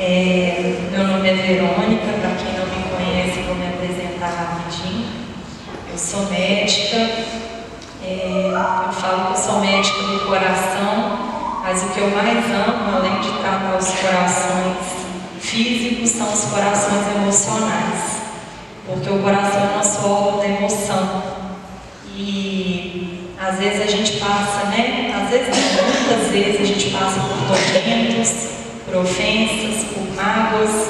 Meu nome é Verônica, para quem não me conhece, vou me apresentar rapidinho. Eu sou médica, eu falo que eu sou médica do coração, mas o que eu mais amo, além de tratar os corações físicos, são os corações emocionais, porque o coração é o nosso órgão da emoção. E às vezes a gente passa, às vezes não, muitas vezes a gente passa por tormentos, por ofensas, por mágoas.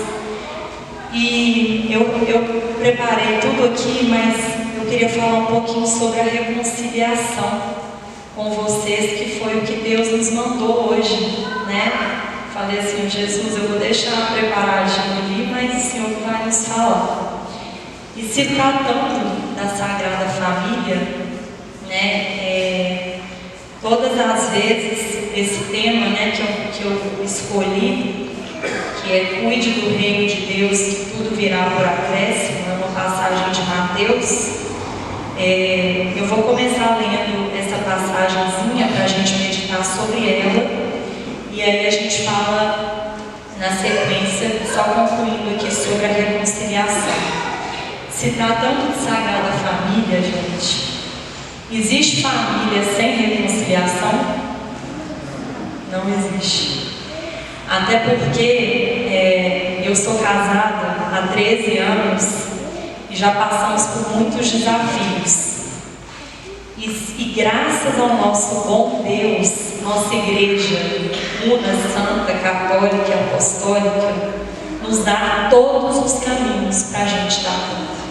E eu preparei tudo aqui, mas eu queria falar um pouquinho sobre a reconciliação com vocês, que foi o que Deus nos mandou hoje, Falei assim, Jesus, eu vou deixar preparadinho ali, mas o Senhor vai nos falar. E se tratando da Sagrada Família, todas as vezes esse tema que eu escolhi, que é cuide do reino de Deus, que tudo virá por acréscimo, é uma passagem de Mateus. Eu vou começar lendo essa passagenzinha para a gente meditar sobre ela, e aí a gente fala na sequência, só concluindo aqui sobre a reconciliação. Se tratando de Sagrada Família, gente, existe família sem reconciliação? Não existe. Até porque eu sou casada há 13 anos e já passamos por muitos desafios. E graças ao nosso bom Deus, nossa igreja una, santa, católica e apostólica, nos dá todos os caminhos para a gente dar conta.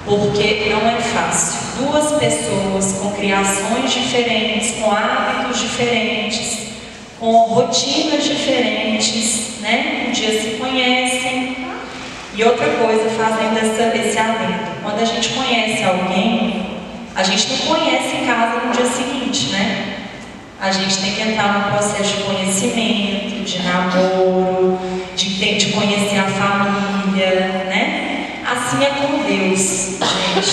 Porque não é fácil. Duas pessoas com criações diferentes, com hábitos diferentes, com rotinas diferentes, Um dia se conhecem. E outra coisa, fazendo esse adendo, quando a gente conhece alguém, a gente não conhece em casa no dia seguinte, A gente tem que entrar no processo de conhecimento, de namoro, de conhecer a família, Assim é com Deus, gente.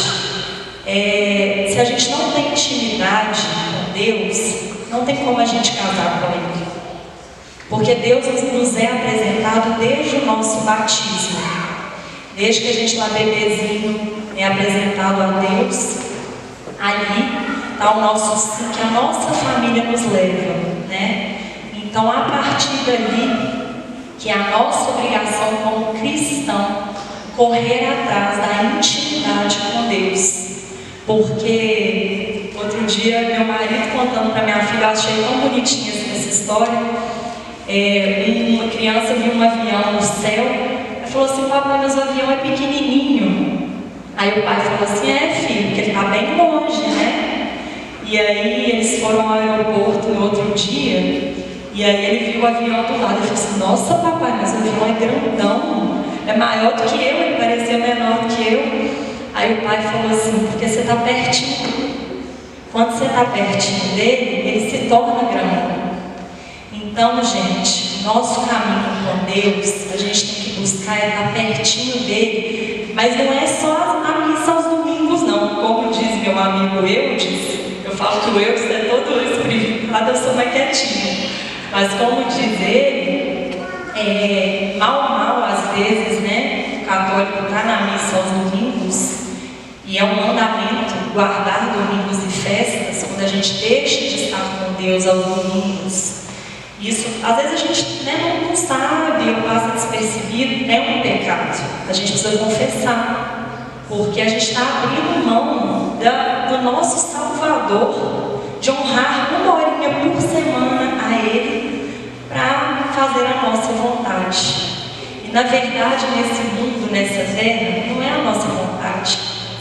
Se a gente não tem intimidade com Deus, não tem como a gente casar com Ele. Porque Deus nos é apresentado desde o nosso batismo. Desde que a gente lá bebezinho é apresentado a Deus, ali está o nosso sim, que a nossa família nos leva, Então, a partir dali, que é a nossa obrigação como cristão, correr atrás da intimidade com Deus. Porque outro dia meu marido contando para minha filha, eu achei tão bonitinha essa história. Uma criança viu um avião no céu e falou assim: papai, mas o avião é pequenininho. Aí o pai falou assim: filho, porque ele está bem longe, E aí eles foram ao aeroporto no outro dia, e aí ele viu o avião do lado e falou assim: nossa papai, mas o avião é grandão, é maior do que eu, ele parecia menor do que eu. Aí o pai falou assim: porque você está pertinho. Quando você está pertinho dele, ele se torna grande. Então, gente, nosso caminho com Deus, a gente tem que buscar estar pertinho dele, mas não é só a missa aos domingos, não. Como diz meu amigo Eudes, eu falo que o Eudes é todo espirituado, eu sou mais quietinha. Mas como diz ele, mal às vezes, o católico está na missa aos domingos, e é um mandamento guardar domingos e festas, quando a gente deixa de estar com Deus aos domingos. Isso, às vezes a gente não sabe ou passa despercebido, é um pecado. A gente precisa confessar, porque a gente está abrindo mão do nosso Salvador, de honrar uma horinha por semana a Ele, para fazer a nossa vontade. E na verdade, nesse mundo, nessa terra, não é a nossa vontade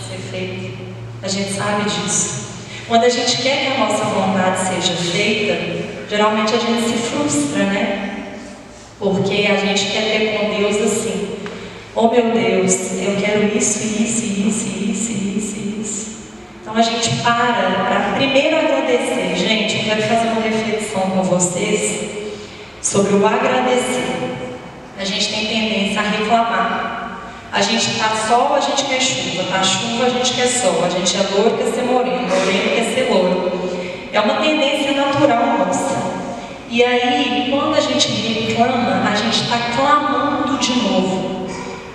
ser feita. A gente sabe disso. Quando a gente quer que a nossa vontade seja feita, geralmente a gente se frustra, Porque a gente quer ter com Deus assim: oh meu Deus, eu quero isso. Então a gente para primeiro agradecer. Gente, eu quero fazer uma reflexão com vocês sobre o agradecer. A gente tem tendência a reclamar. A gente está sol, a gente quer chuva, está chuva, a gente quer sol, a gente é louro, quer ser moreno, moreno quer ser louro. É uma tendência natural nossa. E aí, quando a gente reclama, a gente gente está clamando de novo.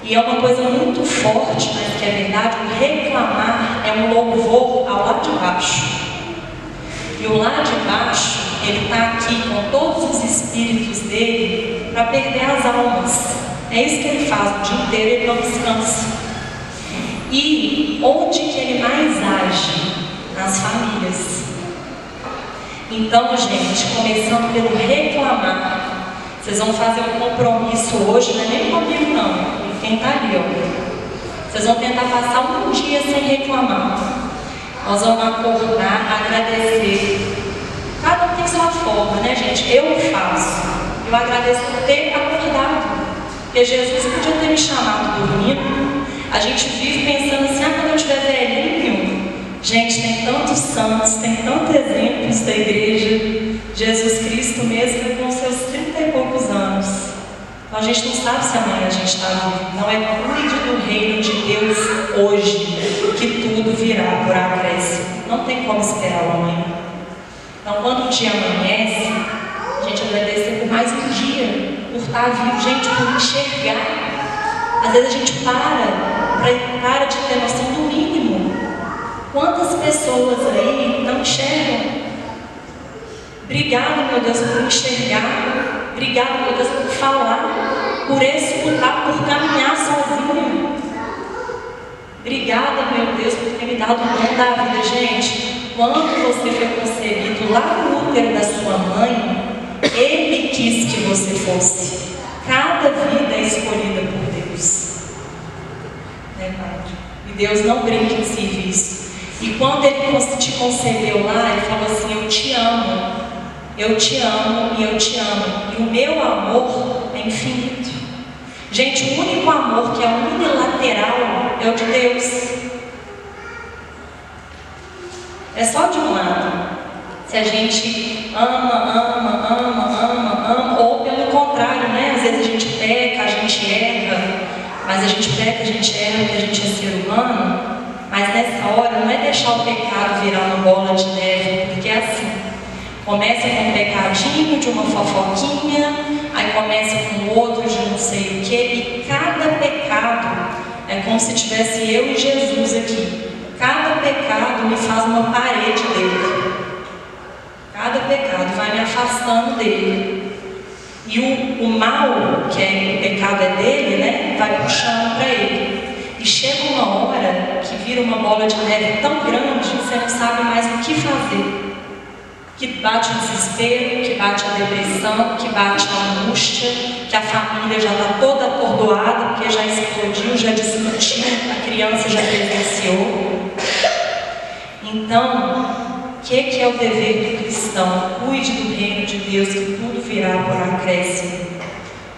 E é uma coisa muito forte, mas que é verdade, o reclamar é um louvor ao lado de baixo. E o lado de baixo, ele está aqui com todos os espíritos dele para perder as almas. É isso que ele faz o dia inteiro, ele não descansa. E onde que ele mais age? Nas famílias. Então, gente, começando pelo reclamar. Vocês vão fazer um compromisso hoje, não é nem comigo não, com quem está ali, ó. Vocês vão tentar passar um dia sem reclamar. Nós vamos acordar, agradecer. Cada um tem sua forma, né, gente? Eu faço. Eu agradeço por ter acordado. Porque Jesus podia ter me chamado dormindo. A gente vive pensando assim, quando eu estiver velhinho. Gente, tem tantos santos, tem tantos exemplos da igreja. Jesus Cristo mesmo com seus 30 e poucos anos. Então a gente não sabe se amanhã a gente está vivo. Então cuide do reino de Deus hoje, que tudo virá por acréscimo. Não tem como esperar o amanhã. Então quando o dia amanhece, a gente agradece por mais um dia, por estar vivo, gente, por enxergar. Às vezes a gente para de ter noção do mínimo. Quantas pessoas aí não enxergam? Obrigado, meu Deus, por enxergar. Obrigado, meu Deus, por falar, por escutar, por caminhar sozinho. Obrigada, meu Deus, por ter me dado o dom da vida. Gente, quando você foi concebido lá no útero da sua mãe, Ele quis que você fosse. Cada vida é escolhida por Deus. Né, Pai? E Deus não brinca em serviço. E quando Ele te concebeu lá, Ele falou assim, eu te amo. Eu te amo e eu te amo. E o meu amor é infinito. Gente, o único amor que é unilateral é o de Deus. É só de um lado. Se a gente ama, ou pelo contrário, né? Às vezes a gente peca, a gente erra. Mas a gente peca, a gente erra porque a gente é ser humano. Mas nessa hora não é deixar o pecado virar uma bola de neve, porque é assim. Começa com um pecadinho de uma fofoquinha, aí começa com outro de não sei o que, e cada pecado é como se tivesse eu e Jesus aqui. Cada pecado me faz uma parede dele. Cada pecado vai me afastando dele. E o mal, que é o pecado é dele, né, vai puxando para ele. E chega uma hora que vira uma bola de neve tão grande que você não sabe mais o que fazer. Que bate o desespero, que bate a depressão, que bate a angústia, que a família já está toda atordoada, porque já explodiu, já discutiu, a criança já presenciou. Então, o que é o dever do cristão? Cuide do reino de Deus, que tudo virá por acréscimo.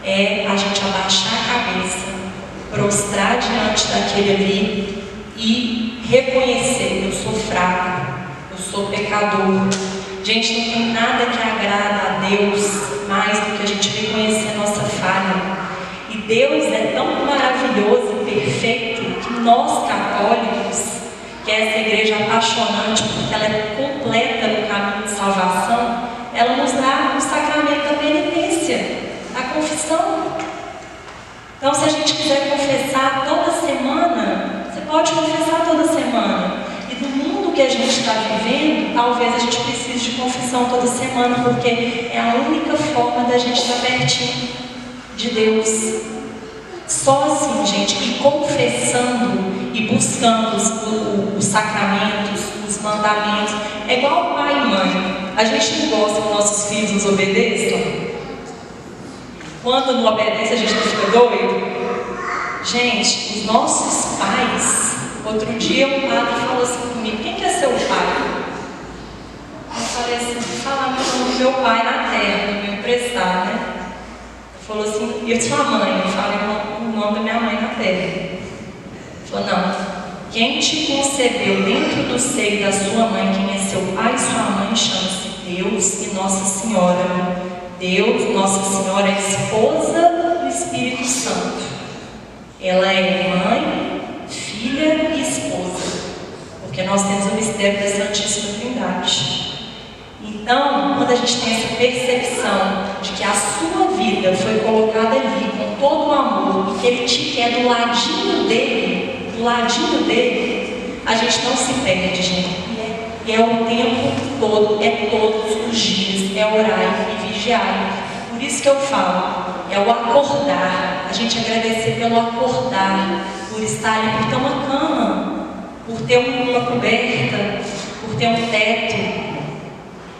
É a gente abaixar a cabeça, prostrar diante daquele ali e reconhecer, eu sou fraco, eu sou pecador. Gente, não tem nada que agrada a Deus mais do que a gente reconhecer a nossa falha. E Deus é tão maravilhoso e perfeito que nós católicos, que é essa igreja apaixonante, porque ela é completa no caminho de salvação, ela nos dá o sacramento da penitência, da confissão. Então, se a gente quiser confessar toda semana, você pode confessar toda semana. E no mundo que a gente está vivendo, talvez a gente precise de confissão toda semana, porque é a única forma da gente estar pertinho de Deus. Só assim, gente, e confessando e buscando os sacramentos, os mandamentos. É igual pai e mãe. A gente não gosta que nossos filhos nos obedeçam. Quando não obedece, a gente não fica doido. Gente, os nossos pais. Outro dia um padre falou assim comigo, quem que é seu pai? Eu falei assim, vou falar o nome do meu pai na terra, não me emprestar, né? Ele falou assim, e sua mãe? Eu falei o nome da minha mãe na terra. Ele falou, não, quem te concebeu dentro do seio da sua mãe, quem é seu pai e sua mãe, chama-se Deus e Nossa Senhora. Deus, Nossa Senhora, é esposa do Espírito Santo. Ela é mãe, filha e esposa, porque nós temos o mistério da Santíssima Trindade. Então, quando a gente tem essa percepção de que a sua vida foi colocada ali com todo o amor e que Ele te quer do ladinho dele, a gente não se perde, gente. E é o tempo todo, é todos os dias, é orar e vigiar. Por isso que eu falo, é o acordar, a gente agradecer pelo acordar, por estar ali, por ter uma cama, por ter uma coberta, por ter um teto,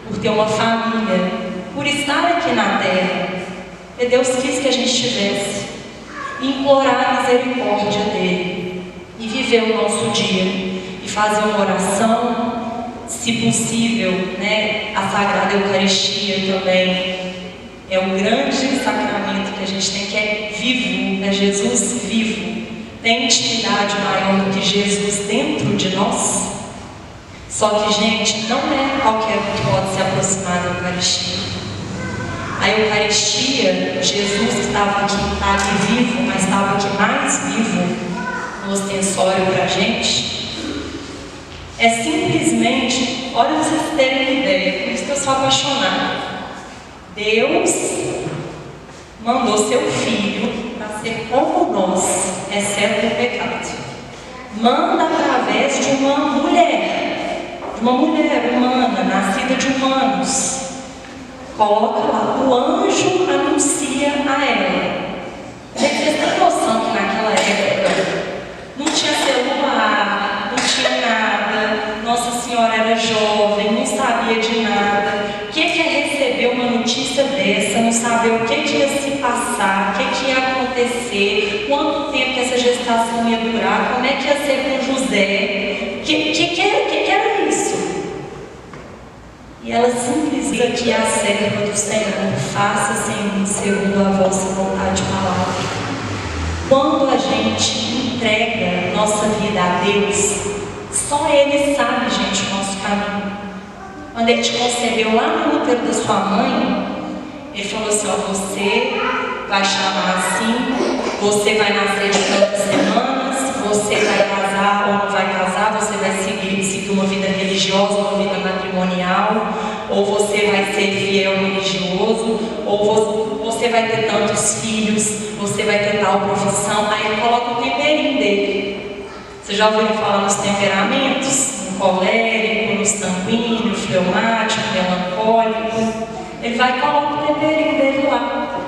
por ter uma família, por estar aqui na terra. E Deus quis que a gente tivesse, e implorar a misericórdia dele, e viver o nosso dia, e fazer uma oração, se possível, né? A Sagrada Eucaristia também é um grande sacramento que a gente tem, que é vivo, é Jesus vivo. Tem intimidade maior do que Jesus dentro de nós? Só que, gente, não é qualquer um que pode se aproximar da Eucaristia. A Eucaristia, Jesus estava aqui, está aqui vivo, mas estava aqui mais vivo no ostensório para a gente. É simplesmente, olha para vocês terem uma ideia, por isso que eu sou apaixonada. Deus mandou seu Filho para ser como nós, exceto o pecado. Manda através de uma mulher humana, nascida de humanos. Coloca lá, o anjo anuncia a ela. Gente, vocês têm noção que naquela época não tinha celular, não tinha nada, Nossa Senhora era jovem, não sabia de nada. O que é receber uma notícia dessa, não saber o que ia se passar, o que ia acontecer, quanto tempo que essa gestação ia durar, como é que ia ser com José, que era isso? E ela simplesmente aqui a serva do Senhor, faça-se em mim segundo a vossa vontade e palavra. Quando a gente entrega nossa vida a Deus, só Ele sabe, gente, o nosso caminho. Quando Ele te concebeu lá no útero da sua mãe, Ele falou assim, ó, você vai chamar assim, você vai nascer de tantas semanas, você vai casar ou não vai casar, você vai seguir uma vida religiosa, uma vida matrimonial, ou você vai ser fiel religioso, ou você vai ter tantos filhos, você vai ter tal profissão. Aí Ele coloca o temperinho dele. Vocês já ouviram falar nos temperamentos? No colérico, no sanguíneo, fleumático, melancólico. Ele vai e coloca o temperinho dele lá.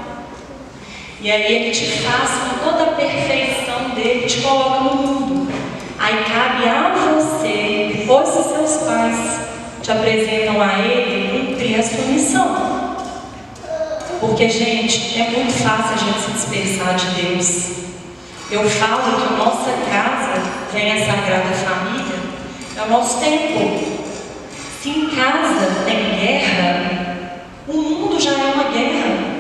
E aí Ele te faz com toda a perfeição dele, te coloca no mundo. Aí cabe a você, depois que seus pais te apresentam a Ele, cumprir a sua missão. Porque, gente, é muito fácil a gente se dispersar de Deus. Eu falo que a nossa casa vem a Sagrada Família, é o nosso templo. Se em casa tem guerra, o mundo já é uma guerra.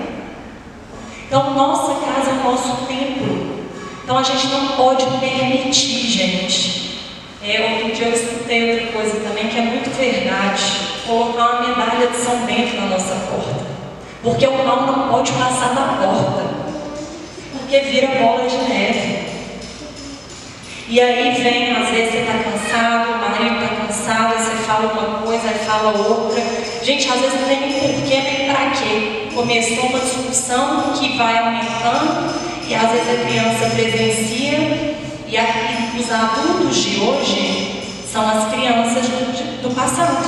Então, nossa casa é o nosso templo. Então, a gente não pode permitir, gente. Outro dia eu escutei outra coisa também que é muito verdade. Colocar uma medalha de São Bento na nossa porta. Porque o mal não pode passar da porta. Porque vira bola de neve. E aí vem, às vezes você está cansado, o marido está cansado, aí você fala uma coisa, aí fala outra. Gente, às vezes não tem nem porquê, nem pra quê. Começou uma discussão que vai aumentando e às vezes a criança presencia e os adultos de hoje são as crianças do passado.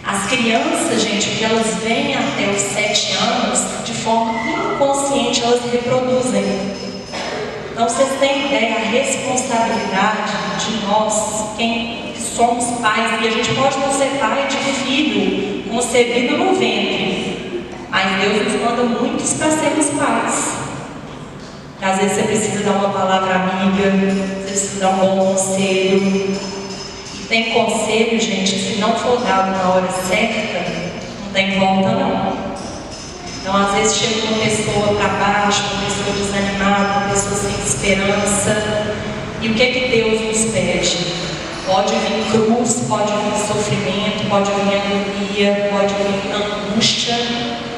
As crianças, gente, que elas vêm até os 7 anos, de forma inconsciente, elas reproduzem. Então, vocês têm ideia da responsabilidade de nós, quem somos pais, e a gente pode não ser pai de filho concebido no ventre, mas Deus nos manda muitos para sermos pais. Às vezes você precisa dar uma palavra amiga, você precisa dar um bom conselho. E tem conselho, gente, se não for dado na hora certa, não tem volta não. Então, às vezes chega uma pessoa para baixo, uma pessoa desanimada, uma pessoa sem esperança. E o que é que Deus nos pede? Pode vir cruz, pode vir sofrimento, pode vir agonia, pode vir angústia,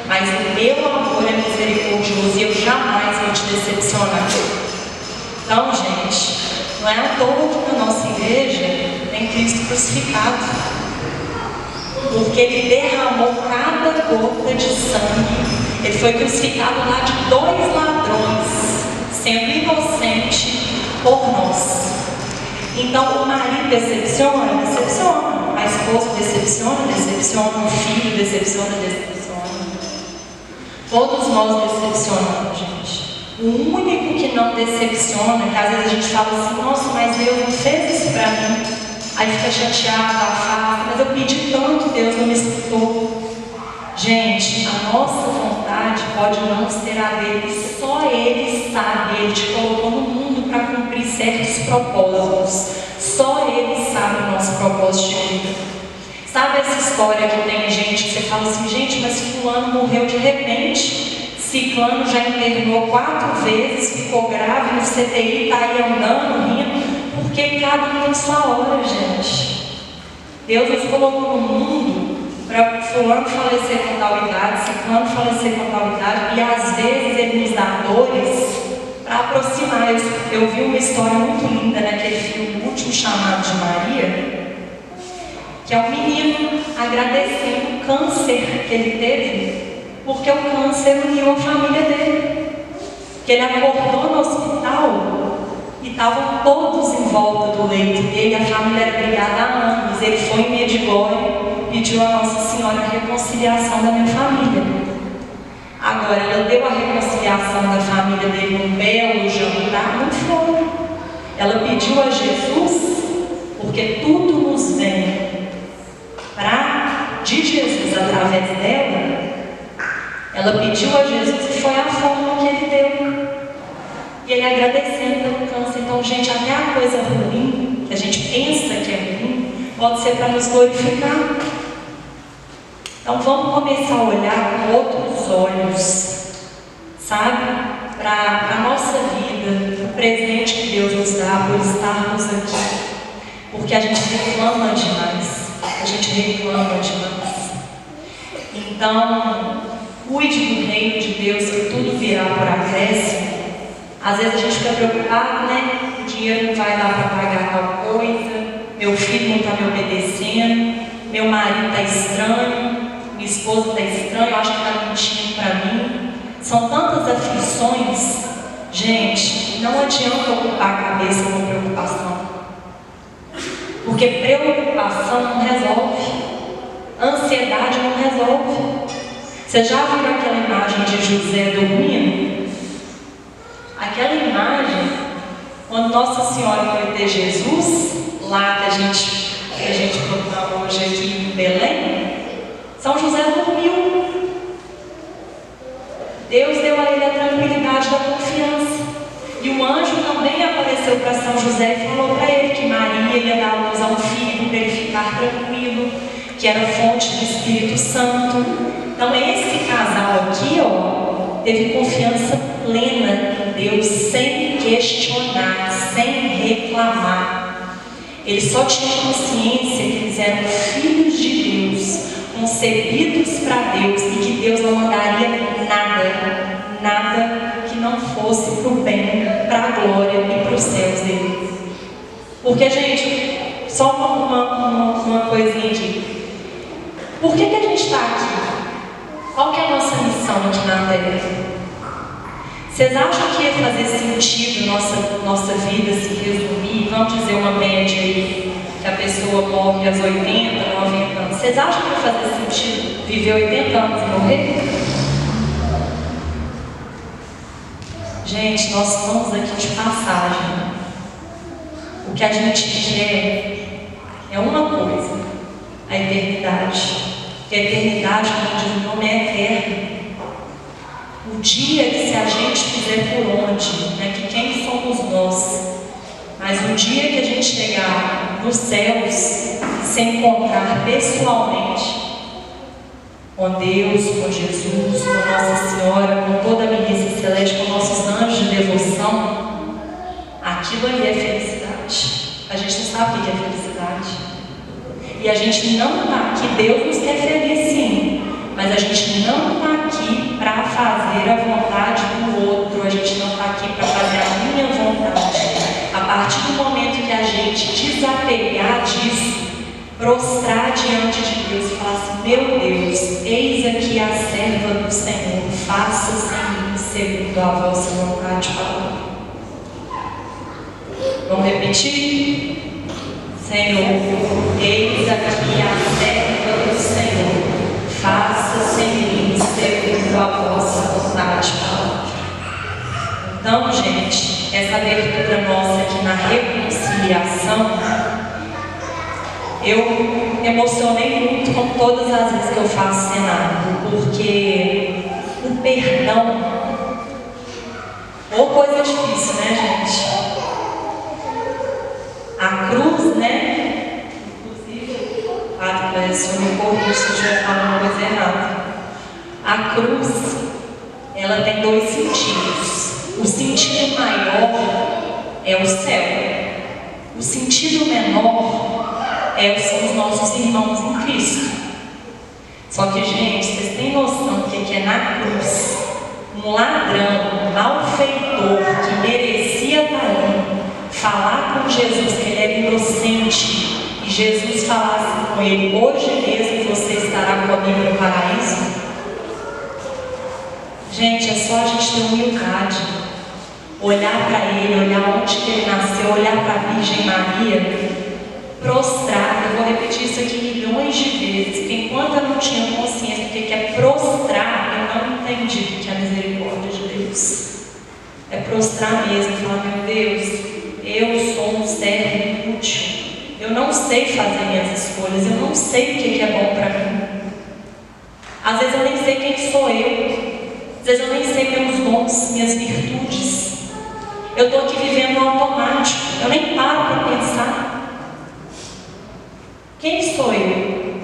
mas o meu amor é misericordioso e eu jamais vou te decepcionar. Então, gente, não é à toa que na nossa igreja tem Cristo crucificado. porque Ele derramou cada gota de sangue. Ele foi crucificado lá de 2 ladrões, sendo inocente por nós. Então, o marido decepciona? Decepciona. A esposa decepciona? Decepciona. O filho decepciona? Decepciona. Todos nós decepcionamos, gente. O único que não decepciona, que às vezes a gente fala assim, nossa, mas Deus não fez isso pra mim. Aí fica chateado, afasta, mas eu pedi tanto, Deus não me escutou. Gente, a nossa vontade pode não ser a dele, só Ele sabe. Ele te colocou no mundo para cumprir certos propósitos. Só Ele sabe o nosso propósito de vida. Sabe essa história que tem gente que você fala assim, gente, mas fulano morreu de repente, ciclano já internou 4 vezes, ficou grave no CTI, está aí andando, rindo, porque cada um tem sua hora, gente. Deus nos colocou no mundo para fulano falecer com tal idade, ciclano falecer com tal idade, e às vezes Ele nos dá dores para aproximar. Eu vi uma história muito linda naquele filme, O Último Chamado de Maria, que é um menino agradecendo o câncer que ele teve, porque o câncer uniu a família dele. Que ele acordou no hospital e estavam todos em volta do leito dele, a família era brigada há anos. Ele foi em Medjugorje, pediu a Nossa Senhora a reconciliação da minha família. Agora, ela deu a reconciliação da família dele num belo jantar? Não foi. Ela pediu a Jesus, porque tudo nos vem de Jesus através dela. Ela pediu a Jesus e foi a forma que Ele deu. E Ele agradecendo pelo câncer. Então, gente, até a coisa ruim, que a gente pensa que é ruim, pode ser para nos glorificar. Então vamos começar a olhar com outros olhos, sabe? Para a nossa vida, o presente que Deus nos dá por estarmos aqui. Porque a gente reclama demais. A gente reclama demais. Então, cuide do reino de Deus, que tudo virá por acréscimo. Às vezes a gente fica preocupado, né? O dinheiro não vai dar para pagar tal coisa, meu filho não está me obedecendo, meu marido está estranho, minha esposa está estranha, eu acho que está mentindo para mim. São tantas aflições. Gente, não adianta ocupar a cabeça com preocupação, porque preocupação não resolve, ansiedade não resolve. Você já viu aquela imagem de José dormindo? Aquela imagem, quando Nossa Senhora foi ter Jesus, lá que a gente proclamou hoje aqui em Belém, São José dormiu. Deus deu a ele a tranquilidade da confiança. E o anjo também apareceu para São José e falou para ele que Maria ia dar a luz a um filho para ele ficar tranquilo, que era fonte do Espírito Santo. Então esse casal aqui, ó, teve confiança plena em Deus, sem questionar, sem reclamar. Eles só tinham consciência que eles eram filhos de Deus, concebidos para Deus, e que Deus não mandaria nada que não fosse para o bem, para a glória e para os céus dele. Porque, gente, só uma coisinha aqui. Por que a gente está aqui? Qual que é a nossa missão aqui na Terra? Vocês acham que ia fazer sentido nossa vida se resumir? Vamos dizer uma média aí, que a pessoa morre aos 80, 90 anos. Vocês acham que ia fazer sentido viver 80 anos e morrer? Gente, nós estamos aqui de passagem. O que a gente quer é uma coisa: a eternidade. Que a eternidade, como diz o nome, é eterna. O dia que, se a gente fizer por onde, né, que quem somos nós, mas o dia que a gente chegar nos céus, se encontrar pessoalmente com Deus, com Jesus, com Nossa Senhora, com toda a milícia celeste, com nossos anjos de devoção, aquilo ali é felicidade. A gente não sabe o que é felicidade. E a gente não está aqui, Deus nos quer feliz sim, mas a gente não está aqui para fazer a vontade do outro, a gente não está aqui para fazer a minha vontade. A partir do momento que a gente desapegar disso, prostrar diante de Deus e falar meu Deus, eis aqui a serva do Senhor, faça-se em mim segundo a vossa vontade. Vamos repetir? Senhor, eis aqui a serva do Senhor, faça-se em mim segundo a vossa vontade. Então, gente, essa abertura nossa aqui na reconciliação, eu emocionei muito com todas as vezes que eu faço cenário, porque o perdão, ou coisa difícil, né, gente? A cruz, né? Inclusive, o padre parece que me corrija se eu estiver falando uma coisa errada. A cruz, ela tem dois sentidos. O sentido maior é o céu. O sentido menor são os nossos irmãos em Cristo. Só que, gente, vocês têm noção do que é na cruz? Um ladrão, um malfeitor que merecia estar ali, falar com Jesus que ele era inocente, e Jesus falasse com ele: hoje mesmo você estará comigo no paraíso. Gente, é só a gente ter humildade, olhar para ele, olhar onde que ele nasceu, olhar para a Virgem Maria, prostrar. Eu vou repetir isso aqui milhões de vezes, porque enquanto eu não tinha consciência do que é prostrar, eu não entendi o que é a misericórdia de Deus. É prostrar mesmo, falar: meu Deus, eu sou um servo inútil, eu não sei fazer minhas escolhas, eu não sei o que é bom para mim. Às vezes eu nem sei quem sou eu, às vezes eu nem sei meus dons, minhas virtudes. Eu estou aqui vivendo no automático, eu nem paro para pensar. Quem sou eu?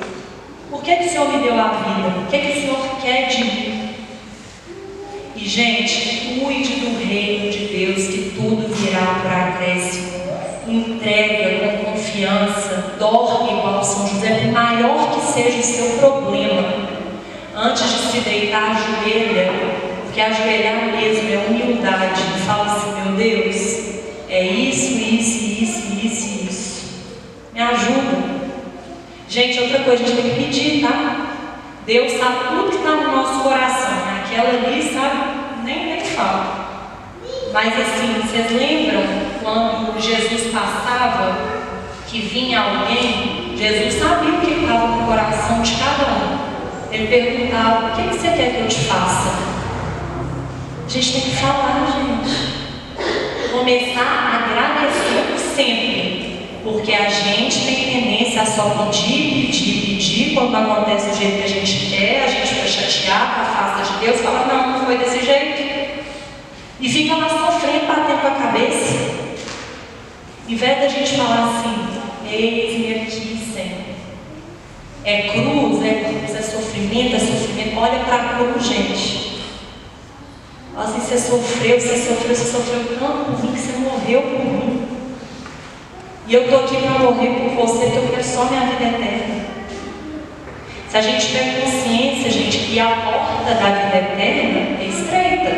Por que o Senhor me deu a vida? O que o Senhor quer de mim? E, gente, cuide do reino de Deus, que tudo virá para acréscimo. Entrega com confiança, dorme igual São José, por maior que seja o seu problema. Antes de se deitar, ajoelha, porque ajoelhar mesmo é humildade. E fala assim: meu Deus, é isso. Me ajuda. Gente, outra coisa, a gente tem que pedir, tá? Deus sabe tudo que está no nosso coração. Aquela ali, sabe? Nem fala. Mas assim, vocês lembram quando Jesus passava, que vinha alguém? Jesus sabia o que estava no coração de cada um. Ele perguntava: o que você quer que eu te faça? A gente tem que falar, gente. Começar a agradecer sempre. Porque a gente tem tendência a só pedir. Quando não acontece do jeito que a gente quer, a gente fica chateado, afasta de Deus, fala: não foi desse jeito. E fica lá sofrendo, batendo com a cabeça. Em vez da gente falar assim: eis-me aqui, Senhor. É cruz, é sofrimento. Olha para a cruz, gente. Assim, você sofreu tanto por mim, que você morreu por mim. E eu estou aqui para morrer por você, porque eu quero só minha vida eterna. Se a gente tiver consciência, gente, que a porta da vida eterna é estreita.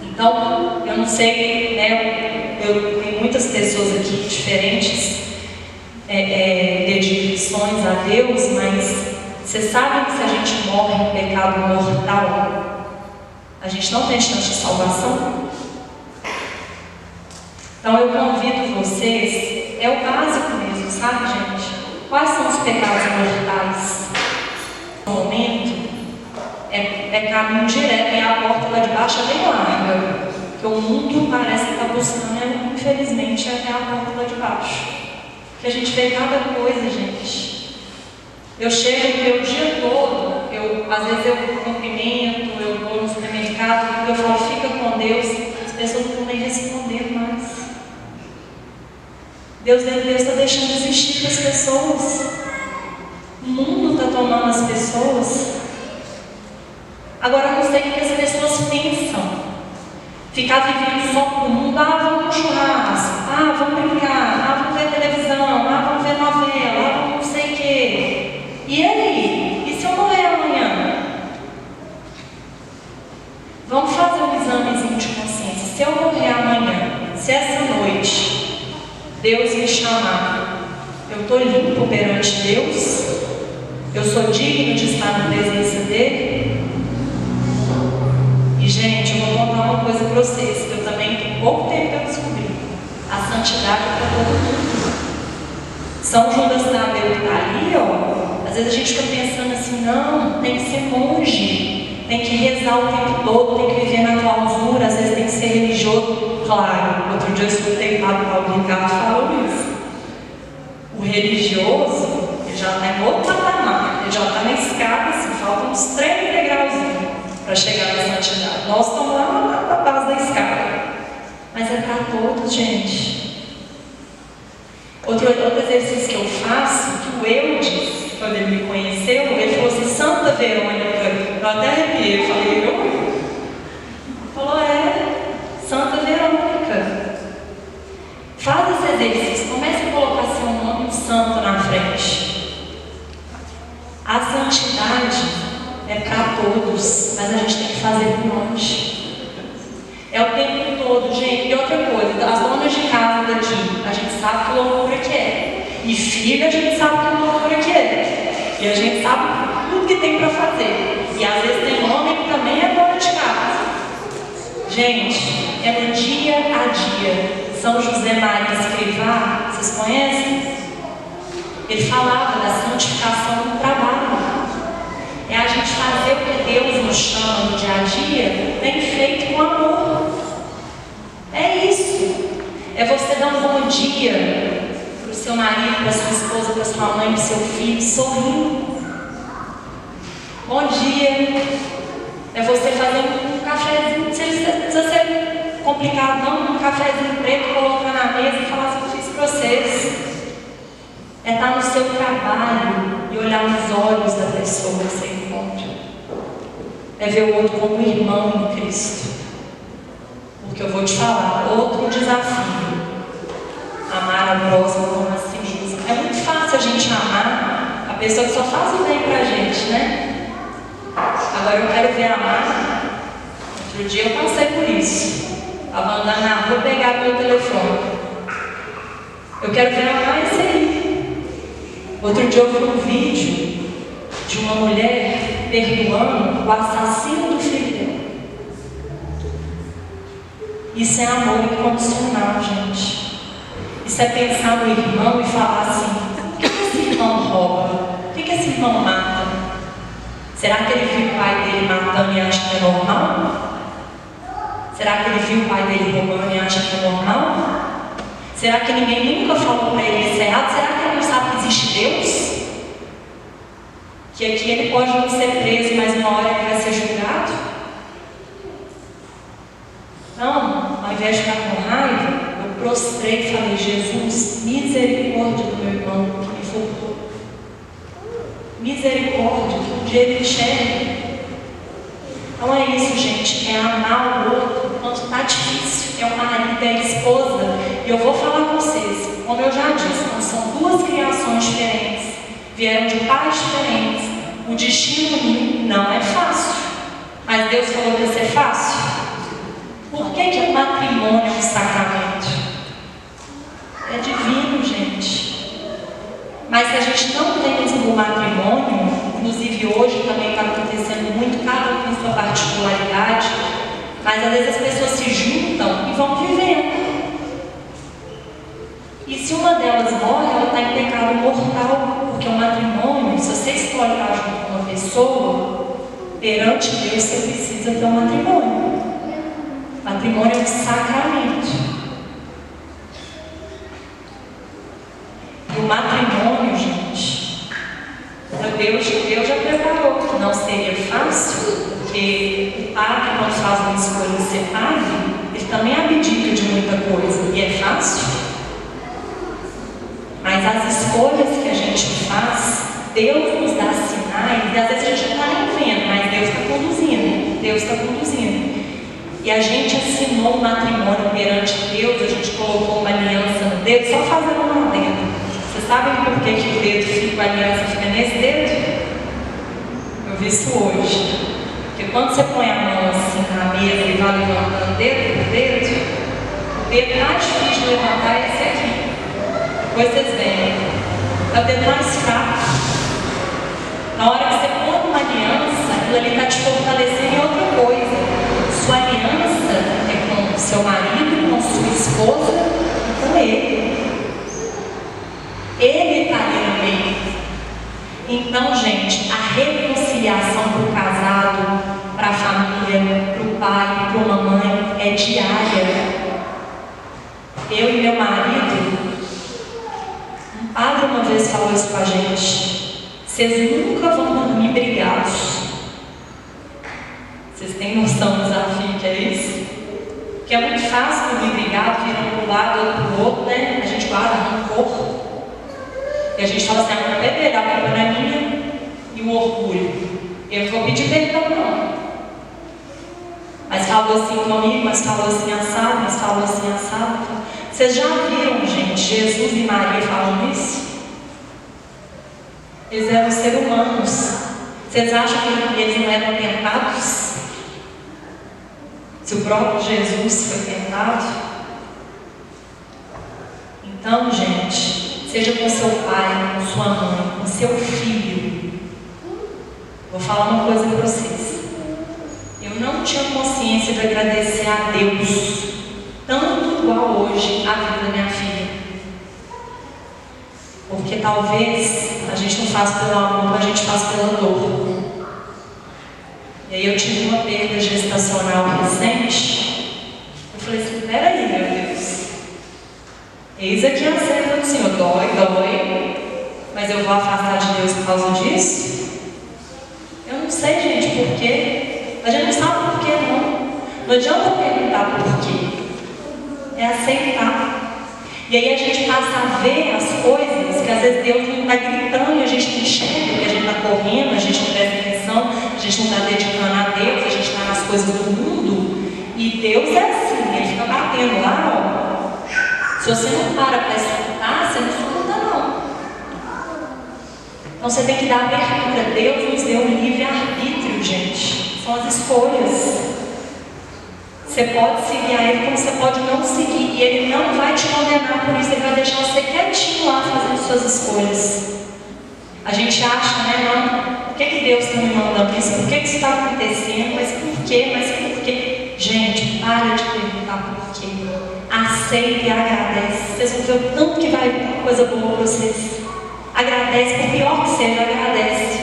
Então, eu não sei, né? Eu tenho muitas pessoas aqui diferentes, dedicações a Deus, mas vocês sabem que se a gente morre em pecado mortal, a gente não tem chance de salvação? Então eu convido vocês, é o básico mesmo, sabe, gente? Quais são os pecados mortais? No momento, é caminho direto, e a porta lá de baixo é bem larga, porque o mundo parece que está buscando, infelizmente, até a porta lá de baixo. Porque a gente vê cada coisa, gente. Eu chego o dia todo, às vezes eu cumprimento, eu vou no supermercado, eu falo: fica com Deus, as pessoas não estão nem respondendo mais. Deus está deixando de existir para as pessoas. O mundo está tomando as pessoas. Agora eu não sei o que as pessoas pensam. Ficar vivendo só para o mundo: vamos no churrasco, vamos brincar, vamos ver televisão, vamos ver novela, vamos não sei o quê. E aí? E se eu morrer amanhã? Vamos fazer um examezinho de consciência. Se eu morrer amanhã, se essa noite Deus me chamar, eu estou limpo perante Deus? Eu sou digno de estar na presença dele? E, gente, eu vou contar uma coisa para vocês, que eu também tenho pouco tempo para descobrir. A santidade é para todo mundo. São Judas Tadeu que está ali, ó. Às vezes a gente fica pensando assim, não, tem que ser monge, tem que rezar o tempo todo, tem que viver na clausura, às vezes tem que ser religioso. Claro, outro dia eu escutei o Padre Paulo Ricardo falando isso. O religioso, ele já está em outro patamar, ele já está na escada, assim, faltam uns 3 degrauzinhos para chegar na santidade. Nós estamos lá na base da escada. Mas é para todos, gente. Outro exercício que eu faço, que o Eudes, quando ele me conheceu, ele falou assim, Santa Verônica, eu até arrepiei, falei, eu? Ele falou, Santa Verônica. Faz esse exercício, comece a colocar seu nome um santo na frente. A santidade é para todos, mas a gente tem que fazer por onde? É o tempo todo, gente. E outra coisa, as donas de casa daqui, a gente sabe que loucura que é. E filha, a gente sabe que loucura que é. E a gente sabe tudo que tem para fazer. E às vezes tem homem que também é dona de casa. Gente, é no dia a dia. São José Maria Escrivá, vocês conhecem? Ele falava da santificação do trabalho. É a gente fazer o que Deus nos chama no dia a dia, bem feito com amor. É isso. É você dar um bom dia para o seu marido, para sua esposa, para sua mãe, para o seu filho, sorrindo. Bom dia. É você fazer um cafezinho, se precisa ser complicado não, um cafezinho preto, colocar na mesa e falar assim, eu fiz para vocês. É estar no seu trabalho e olhar nos olhos da pessoa que você encontra. É ver o outro como irmão em Cristo. Porque eu vou te falar, outro desafio. Amar a próxima como a si mesmo. É muito fácil a gente amar a pessoa que só faz o bem pra gente, né? Agora eu quero ver amar. Outro dia eu passei por isso. Estava andando na rua, pegar meu telefone. Eu quero ver amar esse aí. Outro dia eu vi um vídeo de uma mulher perdoando o assassino do filho dela. Isso é amor incondicional, gente. Isso é pensar no irmão e falar assim, por que esse irmão rouba? Por que esse irmão mata? Será que ele viu o pai dele matando e acha que é normal? Será que ele viu o pai dele roubando e acha que é normal? Será que ninguém nunca falou para ele isso é errado? Será que ele não sabe que existe Deus? Que aqui ele pode não ser preso, mas uma hora ele vai ser julgado? Não, ao invés de ficar com raiva, eu prostrei e falei, Jesus, misericórdia do meu irmão que me furtou. Misericórdia, que um dia ele enxergue. Então é isso, gente, é amar o outro quando está difícil. É o marido, é a esposa. E eu vou falar com vocês, como eu já disse, quando são 2 criações diferentes, vieram de pais diferentes, o destino unir não é fácil. Mas Deus falou que ia ser fácil. Por que o matrimônio é um sacramento? É divino, gente. Mas se a gente não tem o matrimônio, inclusive hoje também está acontecendo muito, cada um com sua particularidade, mas às vezes as pessoas se juntam e vão vivendo. E se uma delas morre, ela está em pecado mortal, porque o matrimônio, se você escolhe estar junto com uma pessoa, perante Deus você precisa ter um matrimônio. Matrimônio é um sacramento. E o matrimônio, gente, Deus já preparou, que não seria fácil, porque o padre, quando faz uma escolha de ser padre, ele também abdica de muita coisa. E é fácil? Mas as escolhas que a gente faz, Deus nos dá sinais, e às vezes a gente não está nem vendo, mas Deus está conduzindo. Deus está conduzindo. E a gente assinou o matrimônio perante Deus, a gente colocou uma aliança no dedo, só fazendo uma dedo. Vocês sabem por que o dedo fica, a aliança fica nesse dedo? Eu vi isso hoje. Porque quando você põe a mão assim na mesa e vai levantando dedo por dedo, o dedo mais difícil de levantar é esse aqui. Depois vocês veem. É o dedo mais fraco. Na hora que você põe uma aliança, aquilo ali está te fortalecendo em outra coisa. Sua aliança é com seu marido, com sua esposa e com ele. Ele está ali no meio. Então, gente, a reconciliação para o casado, para a família, para o pai, para a mamãe, é diária. Eu e meu marido, um padre uma vez falou isso com a gente: vocês nunca vão dormir brigados. Vocês têm noção do desafio que é isso? Porque é muito fácil dormir brigado, virar um para o lado, outro para o outro, né? A gente guarda rancor. E a gente fala assim: a culpa é dele, a culpa não é minha. E o orgulho: eu não vou pedir perdão, não. Mas falou assim comigo, mas falou assim assado, mas falou assim assado. Vocês já viram, gente, Jesus e Maria falando isso? Eles eram seres humanos. Vocês acham que eles não eram tentados? Se o próprio Jesus foi tentado? Então, gente, seja com seu pai, com sua mãe, com seu filho. Vou falar uma coisa para vocês. Eu não tinha consciência de agradecer a Deus tanto igual hoje a vida da minha filha. Porque talvez a gente não faça pelo amor, a gente faz pela dor. E aí eu tive uma perda gestacional recente. Eu falei assim: peraí, meu Deus, eis aqui a cena do Senhor. Dói, mas eu vou afastar de Deus por causa disso? Eu não sei, gente, por quê. A gente não sabe por quê, não. Não adianta perguntar por quê. É aceitar. E aí a gente passa a ver as coisas que às vezes Deus não está gritando e a gente não enxerga, porque a gente está correndo, a gente não presta atenção, a gente não está dedicando a Deus, a gente está nas coisas do mundo. E Deus é assim, Ele fica batendo lá, ó. Se você não para escutar, você não escuta, não. Então você tem que dar abertura. Deus nos deu um livre-arbítrio, gente. São as escolhas. Você pode seguir a Ele como você pode não seguir. E Ele não vai te condenar por isso. Ele vai deixar você quietinho lá fazendo suas escolhas. A gente acha, né? Não, por que Deus está me mandando isso? Por que isso está acontecendo? Mas por quê? Mas por quê? Gente, para de perguntar por quê. Aceita e agradece. Vocês vão ver o tanto que vai vir coisa boa para vocês. Agradece, por pior que seja, agradece.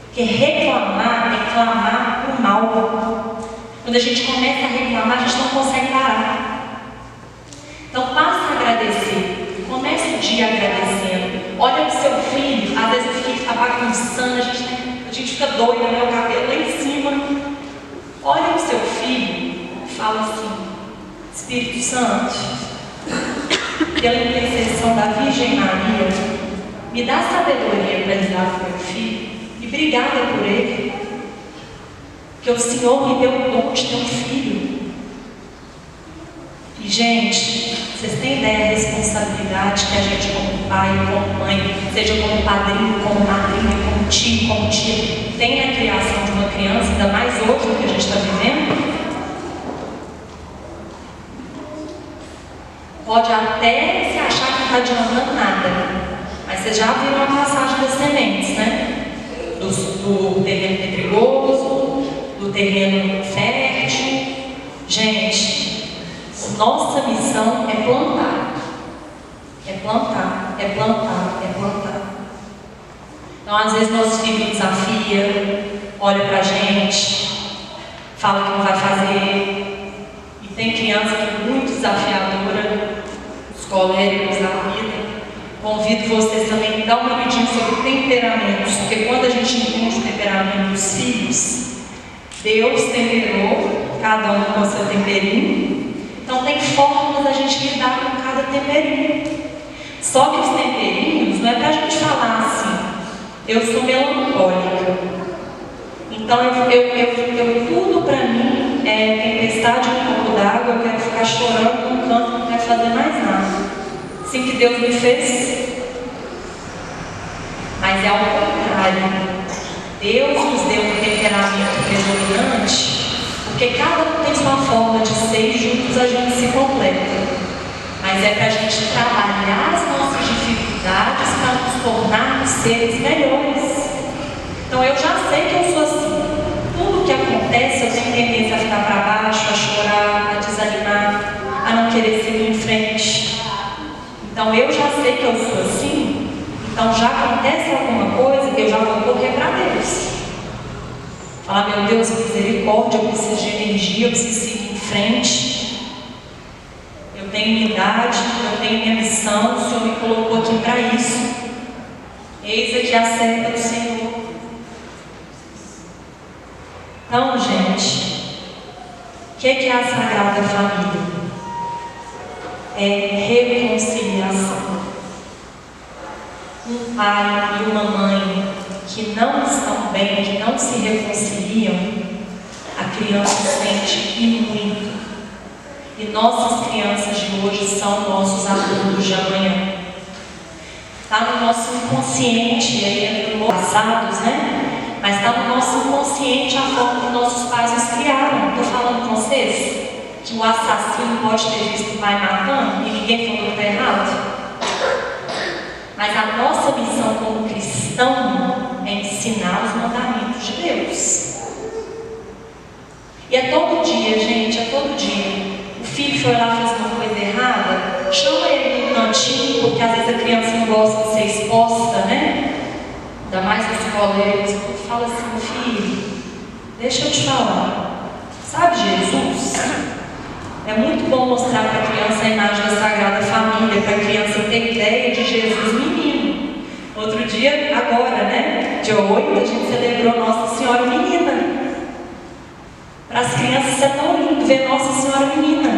Porque reclamar é clamar por mal. Quando a gente começa a reclamar, a gente não consegue parar. Então, passa a agradecer. Comece o dia agradecendo. Olha para o seu filho. Às vezes o filho está bagunçando, a gente fica doida, né? O cabelo lá em cima. Olha para o seu filho e fala assim: Espírito Santo, pela intercessão da Virgem Maria, me dá sabedoria para lidar com meu filho. E obrigada por ele. Que o Senhor me deu o dom de ter um filho. E, gente, vocês têm ideia da responsabilidade que a gente, como pai, como mãe, seja como padrinho, como madrinha, como tio, como tia, tem na criação de uma criança, ainda mais hoje do que a gente está vivendo? Pode até se achar que não está adiantando nada, mas vocês já viram a passagem das sementes, né? Do terreno pedregoso, do terreno fértil. Gente, nossa missão é plantar. É plantar, é plantar, é plantar. Então, às vezes, nosso filho nos desafia, olha pra gente, fala que não vai fazer. E tem criança que é muito desafiadora, os coléricos da vida. Convido vocês também a dar uma olhadinha sobre temperamentos, porque quando a gente entende o temperamento dos filhos, Deus temperou cada um com o seu temperinho. Então tem formas da gente lidar com cada temperinho. Só que os temperinhos não é para a gente falar assim: eu sou melancólica, então eu tudo para mim é tempestade no copo d'água, eu quero ficar chorando num canto, não quero fazer mais nada. Assim que Deus me fez. Mas é ao contrário. Deus nos deu um temperamento predominante, porque cada um tem sua forma de ser e juntos a gente se completa. Mas é para a gente trabalhar as nossas dificuldades para nos tornarmos seres melhores. Então eu já sei que eu sou assim. Tudo que acontece eu tenho tendência a ficar para baixo, a chorar, a desanimar, a não querer seguir em frente. Então eu já sei que eu sou assim. Então já acontece alguma coisa, eu já vou correr para Deus. Falar, meu Deus, misericórdia, eu preciso de energia, eu preciso seguir em frente. Eu tenho minha idade, eu tenho minha missão, o Senhor me colocou aqui para isso. Eis aqui a serva do Senhor. Então, gente, o que é a Sagrada Família? É reconciliação. Um pai e uma mãe que não estão bem, que não se reconciliam, a criança sente e muito. E nossas crianças de hoje são nossos adultos de amanhã. Está no nosso inconsciente, aí no passados, né? Mas está no nosso inconsciente a forma que nossos pais nos criaram. Estou falando com vocês que o assassino pode ter visto o pai matando e ninguém falou que está errado. Mas a nossa missão como cristão é ensinar os mandamentos de Deus. E é todo dia, gente, é todo dia. O filho foi lá e fez uma coisa errada, chama ele no cantinho, porque às vezes a criança não gosta de ser exposta, né? Ainda mais nos colegas, fala assim, meu filho, deixa eu te falar. Sabe Jesus? É muito bom mostrar para a criança a imagem da Sagrada Família, para a criança ter ideia de Jesus menino. Outro dia, agora, né? Dia 8, a gente celebrou Nossa Senhora Menina. Para as crianças isso é tão lindo ver Nossa Senhora Menina.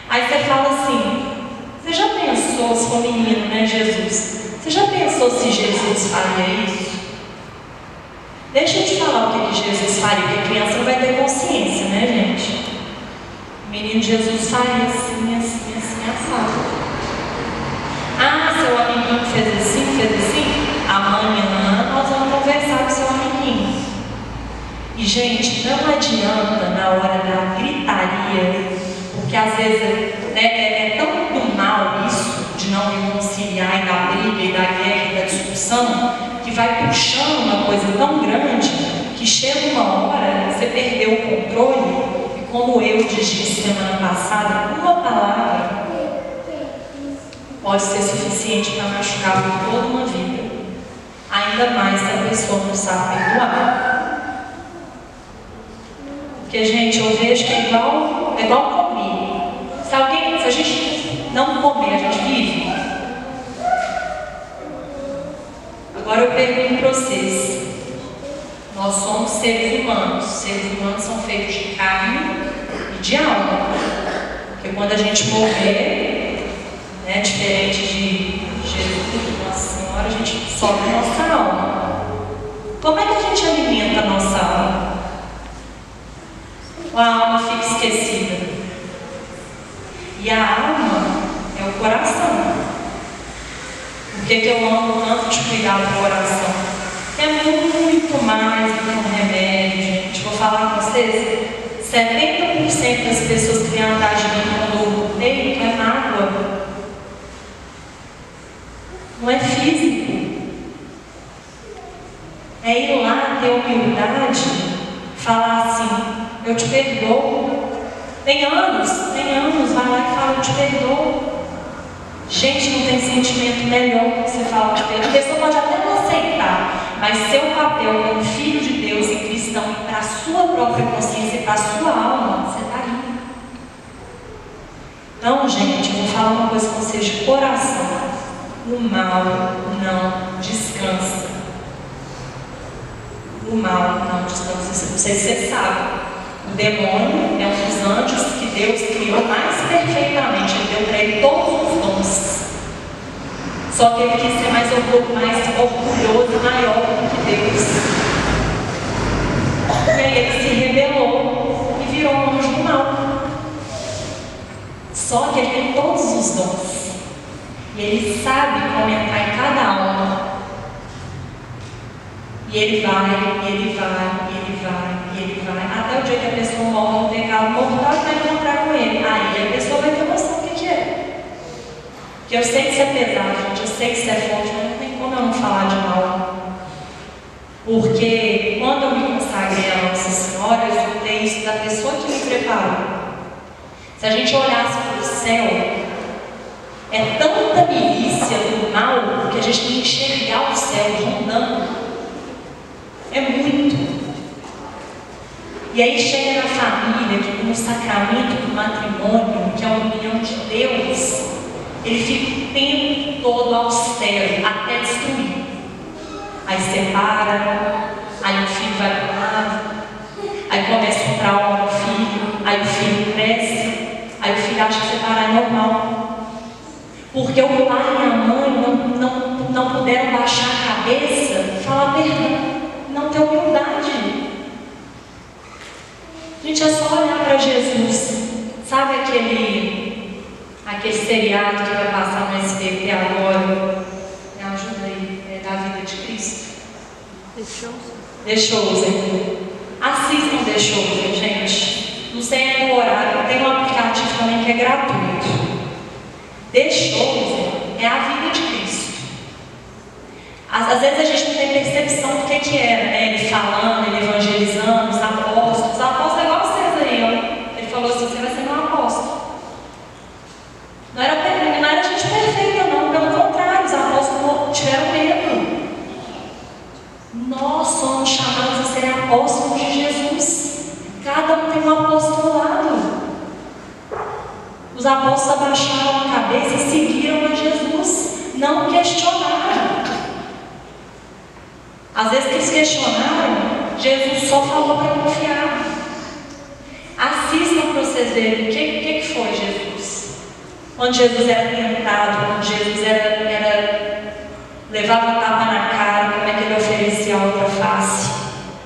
Aí você fala assim, você já pensou, se for menino, né, Jesus? Você já pensou se Jesus faria isso? Deixa eu te falar o que Jesus faria, porque a criança não vai ter consciência, né, gente? O menino Jesus faria assim, assim, assim, assado. Ah, seu amiguinho fez assim, amanhã nós vamos conversar com seu amiguinho. E, gente, não adianta na hora da gritaria, porque às vezes é tão do mal isso, de não reconciliar e da briga e da guerra e da discussão, que vai puxando uma coisa tão grande, que chega uma hora, você perdeu o controle. Como eu disse semana passada, uma palavra pode ser suficiente para machucar por toda uma vida. Ainda mais se a pessoa não sabe perdoar. Porque, gente, eu vejo que é igual comer. Se a gente não comer, a gente vive. Agora eu pergunto para vocês. Nós somos seres humanos. Seres humanos são feitos de carne e de alma. Porque quando a gente morrer, né, diferente de Jesus, de Nossa Senhora, a gente sobe a nossa alma. Como é que a gente alimenta a nossa alma? A alma fica esquecida. E a alma é o coração. Por que eu amo tanto de cuidar do coração? É muito mais do que um remédio, gente. Vou falar com vocês, 70% das pessoas que têm vontade de vir com dor no peito é mágoa. Não é físico. É ir lá, ter humildade, falar assim, eu te perdoo. Tem anos, vai lá e fala, eu te perdoo. Gente, não tem sentimento melhor que você falar de Deus. A pessoa pode até não aceitar, mas seu papel como filho de Deus e cristão, para a sua própria consciência e para a sua alma, você está aí. Então, gente, eu vou falar uma coisa com vocês de coração. O mal não descansa. O mal não descansa. Não sei se vocês sabem. O demônio é um dos anjos que Deus criou mais perfeitamente. Ele deu para ele todos os dons. Só que ele quis ser mais orgulhoso e maior do que Deus. E aí ele se rebelou e virou um anjo do mal. Só que ele tem todos os dons. E ele sabe como entrar em cada alma. E ele vai, até o dia que a pessoa morre no pecado mortal e vai encontrar com ele. Aí a pessoa vai ter noção do que é. Porque eu sei que isso é pesado, gente, eu sei que isso é forte, mas não tem como eu não falar de mal. Porque quando eu me consagrei a Nossa Senhora, eu escutei isso da pessoa que me preparou. Se a gente olhasse para o céu, é tanta milícia do mal que a gente tem que enxergar o céu rondando. É muito. E aí chega na família, que no sacramento do matrimônio, que é a união de Deus, ele fica o tempo todo austero, até destruir. Aí separa, aí o filho vai para o lado, aí começa um trauma no filho, aí o filho cresce, aí o filho acha que separar é normal. Porque o pai e a mãe não puderam baixar a cabeça e falar perdão, não ter humildade. Gente, é só olhar para Jesus. Sabe aquele seriado que vai passar no SBT agora? Me ajuda aí, é da vida de Cristo. The Chosen. Assistam The Chosen, gente. Não sei ainda o horário, tem um aplicativo também que é gratuito. The Chosen é a vida de Cristo. Às vezes a gente não tem percepção do que era, né? Ele falando, ele evangelizando, os apóstolos. Os apóstolos é igual vocês aí, ó. Ele falou assim: você vai ser meu apóstolo. Não era gente perfeita, não. Pelo contrário, os apóstolos tiveram medo. Nós somos chamados a ser apóstolos de Jesus. Cada um tem um apostolado. Os apóstolos abaixaram a cabeça e seguiram a Jesus. Não questionaram. Às vezes que eles questionaram, Jesus só falou para confiar. Assistam para vocês verem o que foi Jesus. Quando Jesus era tentado, quando Jesus levava tapa na cara, como é que ele oferecia a outra face.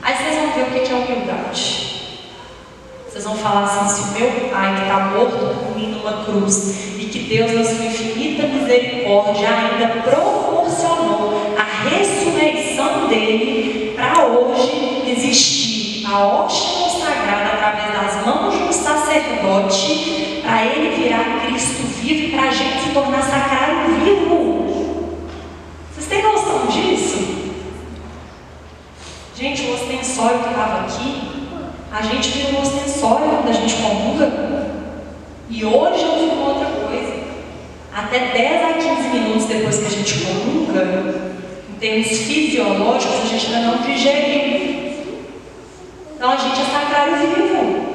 Aí vocês vão ver o que é humildade. Vocês vão falar assim: se o meu Pai que está morto por mim numa cruz, e que Deus na sua infinita misericórdia ainda proporcionou a ressurreição dele para hoje existir a hóstia consagrada através das mãos de um sacerdote, para ele virar Cristo vivo e para a gente se tornar sacrário vivo. Vocês têm noção disso? Gente, o ostensório que estava aqui, a gente viu um ostensório quando a gente comunga, e hoje eu vi outra coisa. Até 10 a 15 minutos depois que a gente comunga, em termos fisiológicos, a gente ainda não digeriu. Então a gente é sacrário vivo.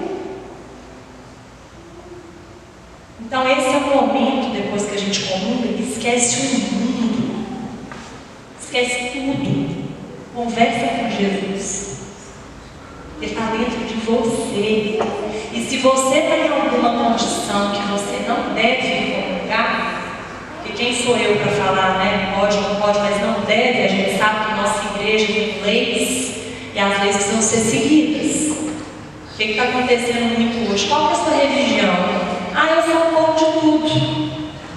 Então esse é o momento, depois que a gente comunga, que esquece o mundo, esquece tudo, conversa com Jesus. Ele está dentro de você. E se você está em alguma condição que você não deve comungar, porque quem sou eu para falar, né? Pode, não pode, mas não deve. A gente sabe que nossa igreja tem leis, e as leis precisam ser seguidas. O que está acontecendo muito hoje? Qual é a sua religião? Eu sou um pouco de tudo.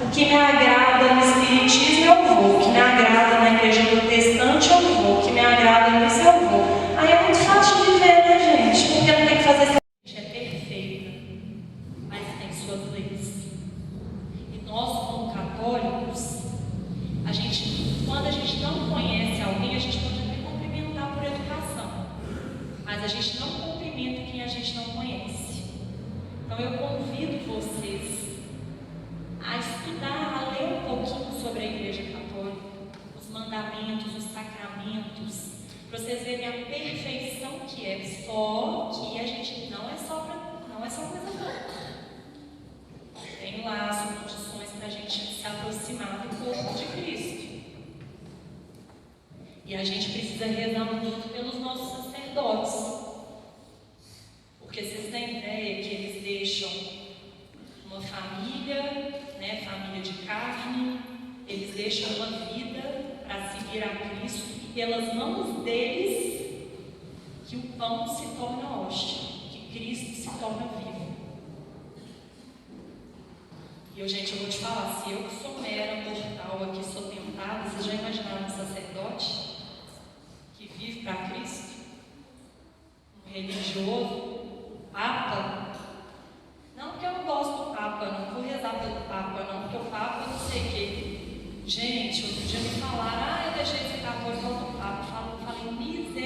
O que me agrada no espiritismo eu vou. O que me agrada na igreja protestante eu vou. O que me agrada nisso eu vou. É muito fácil de viver, né, gente? Porque não tem que fazer essa. A gente é perfeita, mas tem suas leis. E nós, como católicos, quando a gente não conhece alguém, a gente pode até cumprimentar por educação, mas a gente não cumprimenta quem a gente não conhece. Então eu convido vocês a estudar, a ler um pouquinho sobre a Igreja Católica, os mandamentos, os sacramentos, para vocês verem a perfeição que é. Só que a gente não é só coisa boa. Tem lá as condições para a gente se aproximar do corpo de Cristo. E a gente precisa rezar muito pelos nossos sacerdotes. Porque vocês têm ideia que eles deixam uma família, né, família de carne, eles deixam uma vida para seguir a Cristo, e pelas mãos deles que o pão se torna hóstia, que Cristo se torna vivo. E gente, eu vou te falar, se eu que sou mera mortal aqui sou tentada, vocês já imaginaram um sacerdote que vive para Cristo? Um religioso? Papa? Não que eu não gosto do Papa, não vou rezar pelo Papa, não, porque o Papa não sei o quê. Gente, outro dia me falaram, eu deixei de ser católico do Papa. Eu falei, misericórdia.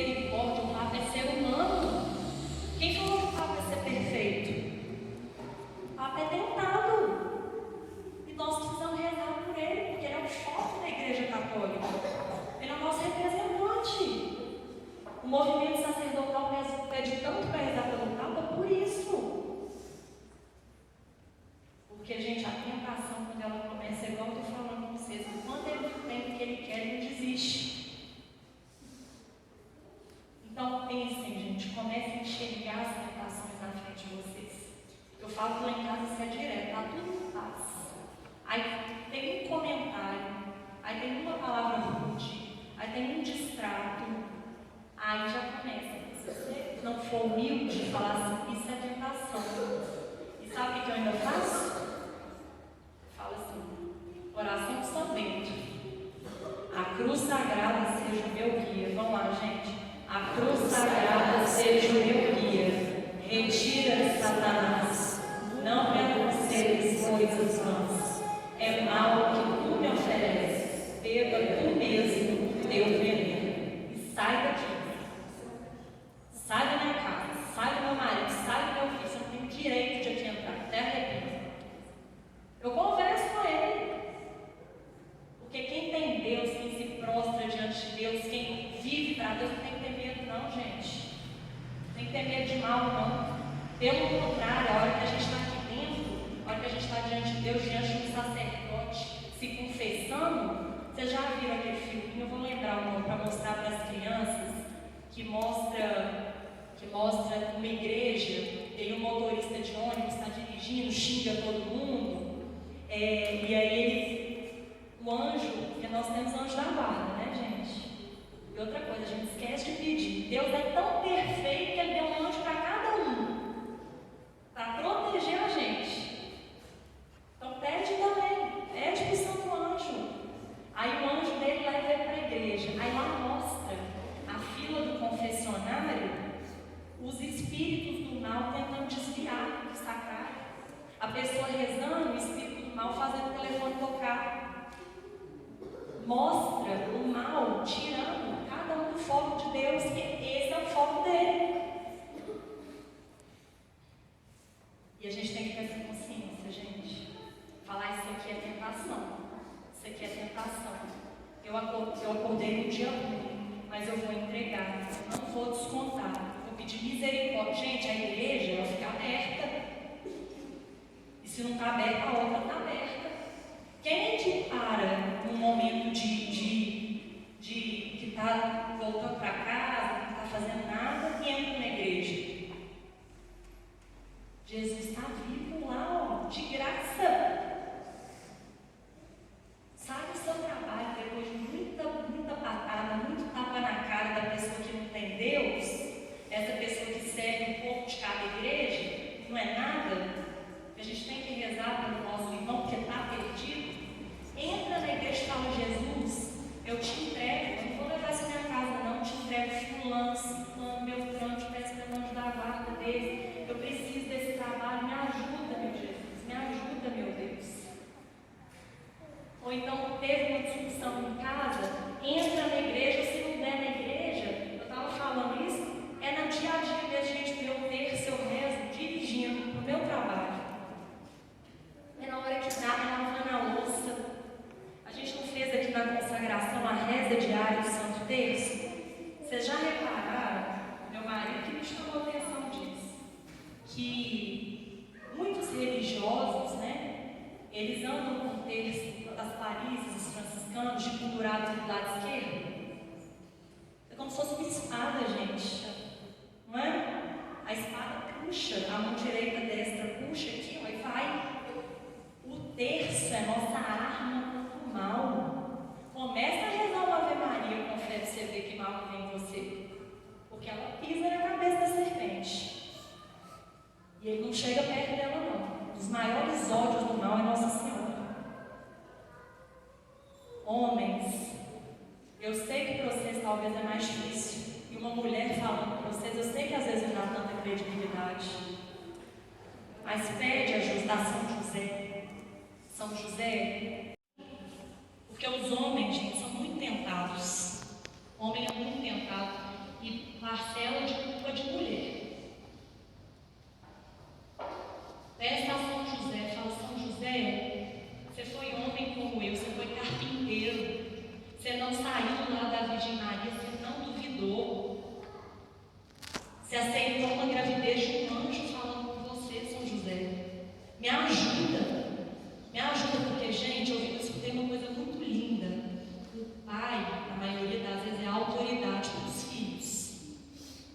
frente de vocês. Eu falo que lá em casa isso é direto, tá tudo em paz. Aí tem um comentário, aí tem uma palavra rude, aí tem um distrato, aí já começa. Se você não for humilde, falar assim, isso é tentação. E sabe o que eu ainda faço? Fala assim, oração de São Bento. A cruz sagrada seja o meu guia. Vamos lá, gente. A cruz sagrada seja o meu guia. Retira, Satanás. Não me aconselhes coisas vãs. É mal que tu me ofereces. Beba tu mesmo teu veneno. E sai daqui. Sai da minha casa. Sai do meu marido. Sai do meu filho. Você não tem direito de aqui entrar. Até arrependo. Eu converso com ele. Porque quem tem Deus, quem se prostra diante de Deus, quem vive para Deus, não tem que ter medo não, gente. Não tem que ter medo de mal, não. Pelo contrário, a hora que a gente está aqui dentro, a hora que a gente está diante de Deus, diante de um sacerdote, se confessando, vocês já viram aquele filme, eu vou lembrar o nome para mostrar para as crianças, que mostra uma igreja, e aí o motorista de ônibus está dirigindo, xinga todo mundo, e aí o anjo, porque nós temos anjo da guarda, né, gente? E outra coisa, a gente esquece de pedir. Deus é tão perfeito que Ele deu um anjo para cada um, para proteger a gente. Então pede também, pede para o santo anjo. Aí o anjo dele leva ele para a igreja. Aí lá mostra a fila do confessionário, os espíritos do mal tentando desviar do sacrário. A pessoa rezando, o espírito do mal fazendo o telefone tocar. Mostra o mal tirando cada um do foco de Deus, que esse é o foco dele. E a gente tem que ter essa consciência, gente. Falar isso aqui é tentação. Isso aqui é tentação. Eu acordei no dia ruim, mas eu vou entregar. Eu não vou descontar. Eu vou pedir misericórdia. Gente, a igreja ela fica aberta. E se não está aberta, a outra está aberta. Quem é que para num momento que está voltando para casa, que não está fazendo nada, e entra na igreja? Jesus está vivo lá, ó, de graça. Sai do seu trabalho depois de muita patada, muito tapa na cara da pessoa que não tem Deus, essa pessoa que serve um pouco de cada igreja, não é nada. A gente tem que rezar pelo nosso irmão que está perdido. Entra na igreja e fala, Jesus, eu te entrego, eu não vou levar isso na minha casa não, eu te entrego fulano, Beltrano, te peço pelo anjo da guarda dele, eu preciso desse trabalho, me ajuda, meu Jesus, me ajuda, meu Deus. Ou então teve uma discussão em casa, entra na igreja, se não der na igreja, eu estava falando isso, é no dia a dia da gente eu ter seu rezo dirigindo para o meu trabalho. É na hora que dá, é lavando a louça. A gente não fez aqui na consagração a reza diária do Santo Terço? Vocês já repararam, meu marido que me chamou a atenção disso, que muitos religiosos, né, eles andam com o terço das Parises, os franciscanos, de pendurado do lado esquerdo. É como se fosse uma espada, gente, não é? A espada puxa, a mão direita, destra puxa aqui, ó, e vai. O terço é nossa arma contra o mal. Começa a rezar uma Ave Maria com fé para você ver que mal não vem em você. Porque ela pisa na cabeça da serpente. E ele não chega perto dela, não. Um dos maiores ódios do mal é Nossa Senhora. Homens, eu sei que para vocês talvez é mais difícil. E uma mulher falando para vocês, eu sei que às vezes não dá tanta credibilidade. Mas pede ajuda a São José. São José, porque os homens, gente, são muito tentados. O homem é muito tentado e parcela de culpa de mulher. Peça a São José, fala, São José, você foi homem como eu, você foi carpinteiro, você não saiu lá da Virgem Maria, você não duvidou. Você aceitou uma gravidez de um anjo falando com você, São José. Me ajuda. Me ajuda, porque, gente, eu escutei uma coisa muito linda. O pai, na maioria das vezes, é a autoridade para os filhos.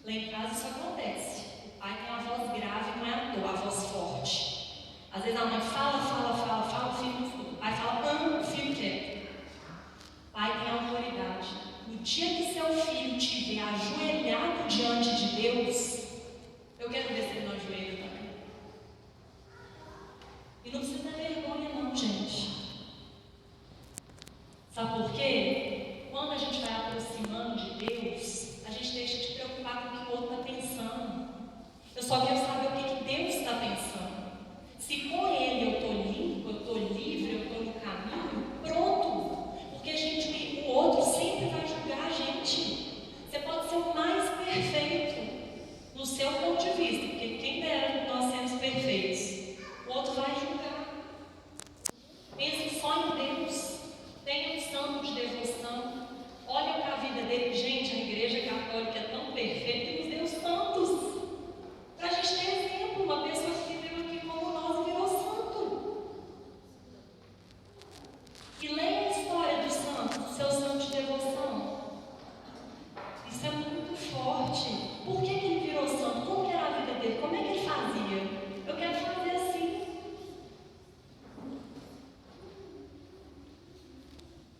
Lá em casa isso acontece. O pai tem uma voz grave, não é Se com Ele eu estou limpo, eu estou livre, eu estou no caminho, pronto. Porque, gente, o outro sempre vai julgar a gente. Você pode ser o mais perfeito no seu ponto de vista, porque quem dera nós sermos perfeitos, o outro vai julgar. Pense só em Deus. Tenha um santo de devoção. Olha para a vida dele. Gente, a igreja católica é tão perfeita que nos deu santos. Para a gente ter exemplo, uma pessoa que viveu aqui como nós e virou santo. E leia a história dos santos, do seu santo de devoção. Isso é muito forte. Por que ele virou santo? Como que era a vida dele? Como é que ele fazia? Eu quero fazer assim.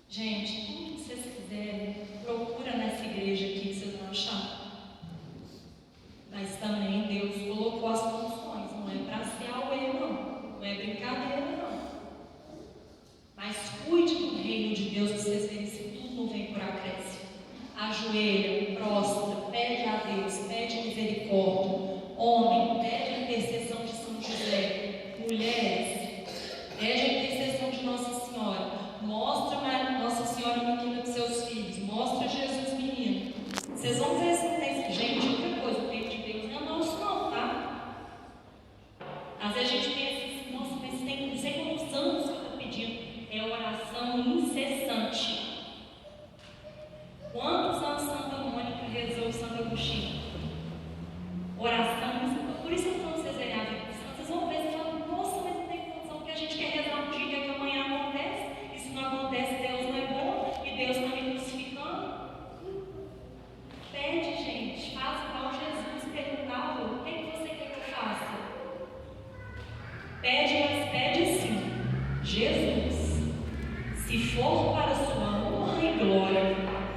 Gente, tudo que vocês quiserem, procura nessa igreja aqui que vocês vão achar. Mas também Deus colocou as condições. Não é para ser auê, não. Não é brincadeira, não. Mas cuide do reino de Deus para vocês verem se tudo não vem por acréscimo. Ajoelha, prostra, pede a Deus, pede misericórdia. Homem, pede a intercessão de São José. Mulheres, pede a intercessão de Nossa Senhora. Mostra Nossa Senhora menina dos seus filhos. Mostra Jesus menino. Vocês vão ver se não tem. Gente, outra coisa, o tempo de Deus não é nosso, não, tá? Às vezes a gente pensa assim, nossa, mas tem não sei quantos anos que eu estou pedindo. É oração incessante. Quantos anos Santa Mônica rezou Santo Agostinho? Oração incessante. Por isso eu não vocês verem a vida dos santos. Vocês vão ver e falam, nossa, mas não tem condição, porque a gente quer rezar um dia que amanhã acontece. E se não acontece, Deus não é bom. E Deus está me crucificando. Pede, gente. Faz igual Jesus perguntava: o que você quer que eu faça? Pede, mas pede assim: Jesus, se for para a sua honra e glória,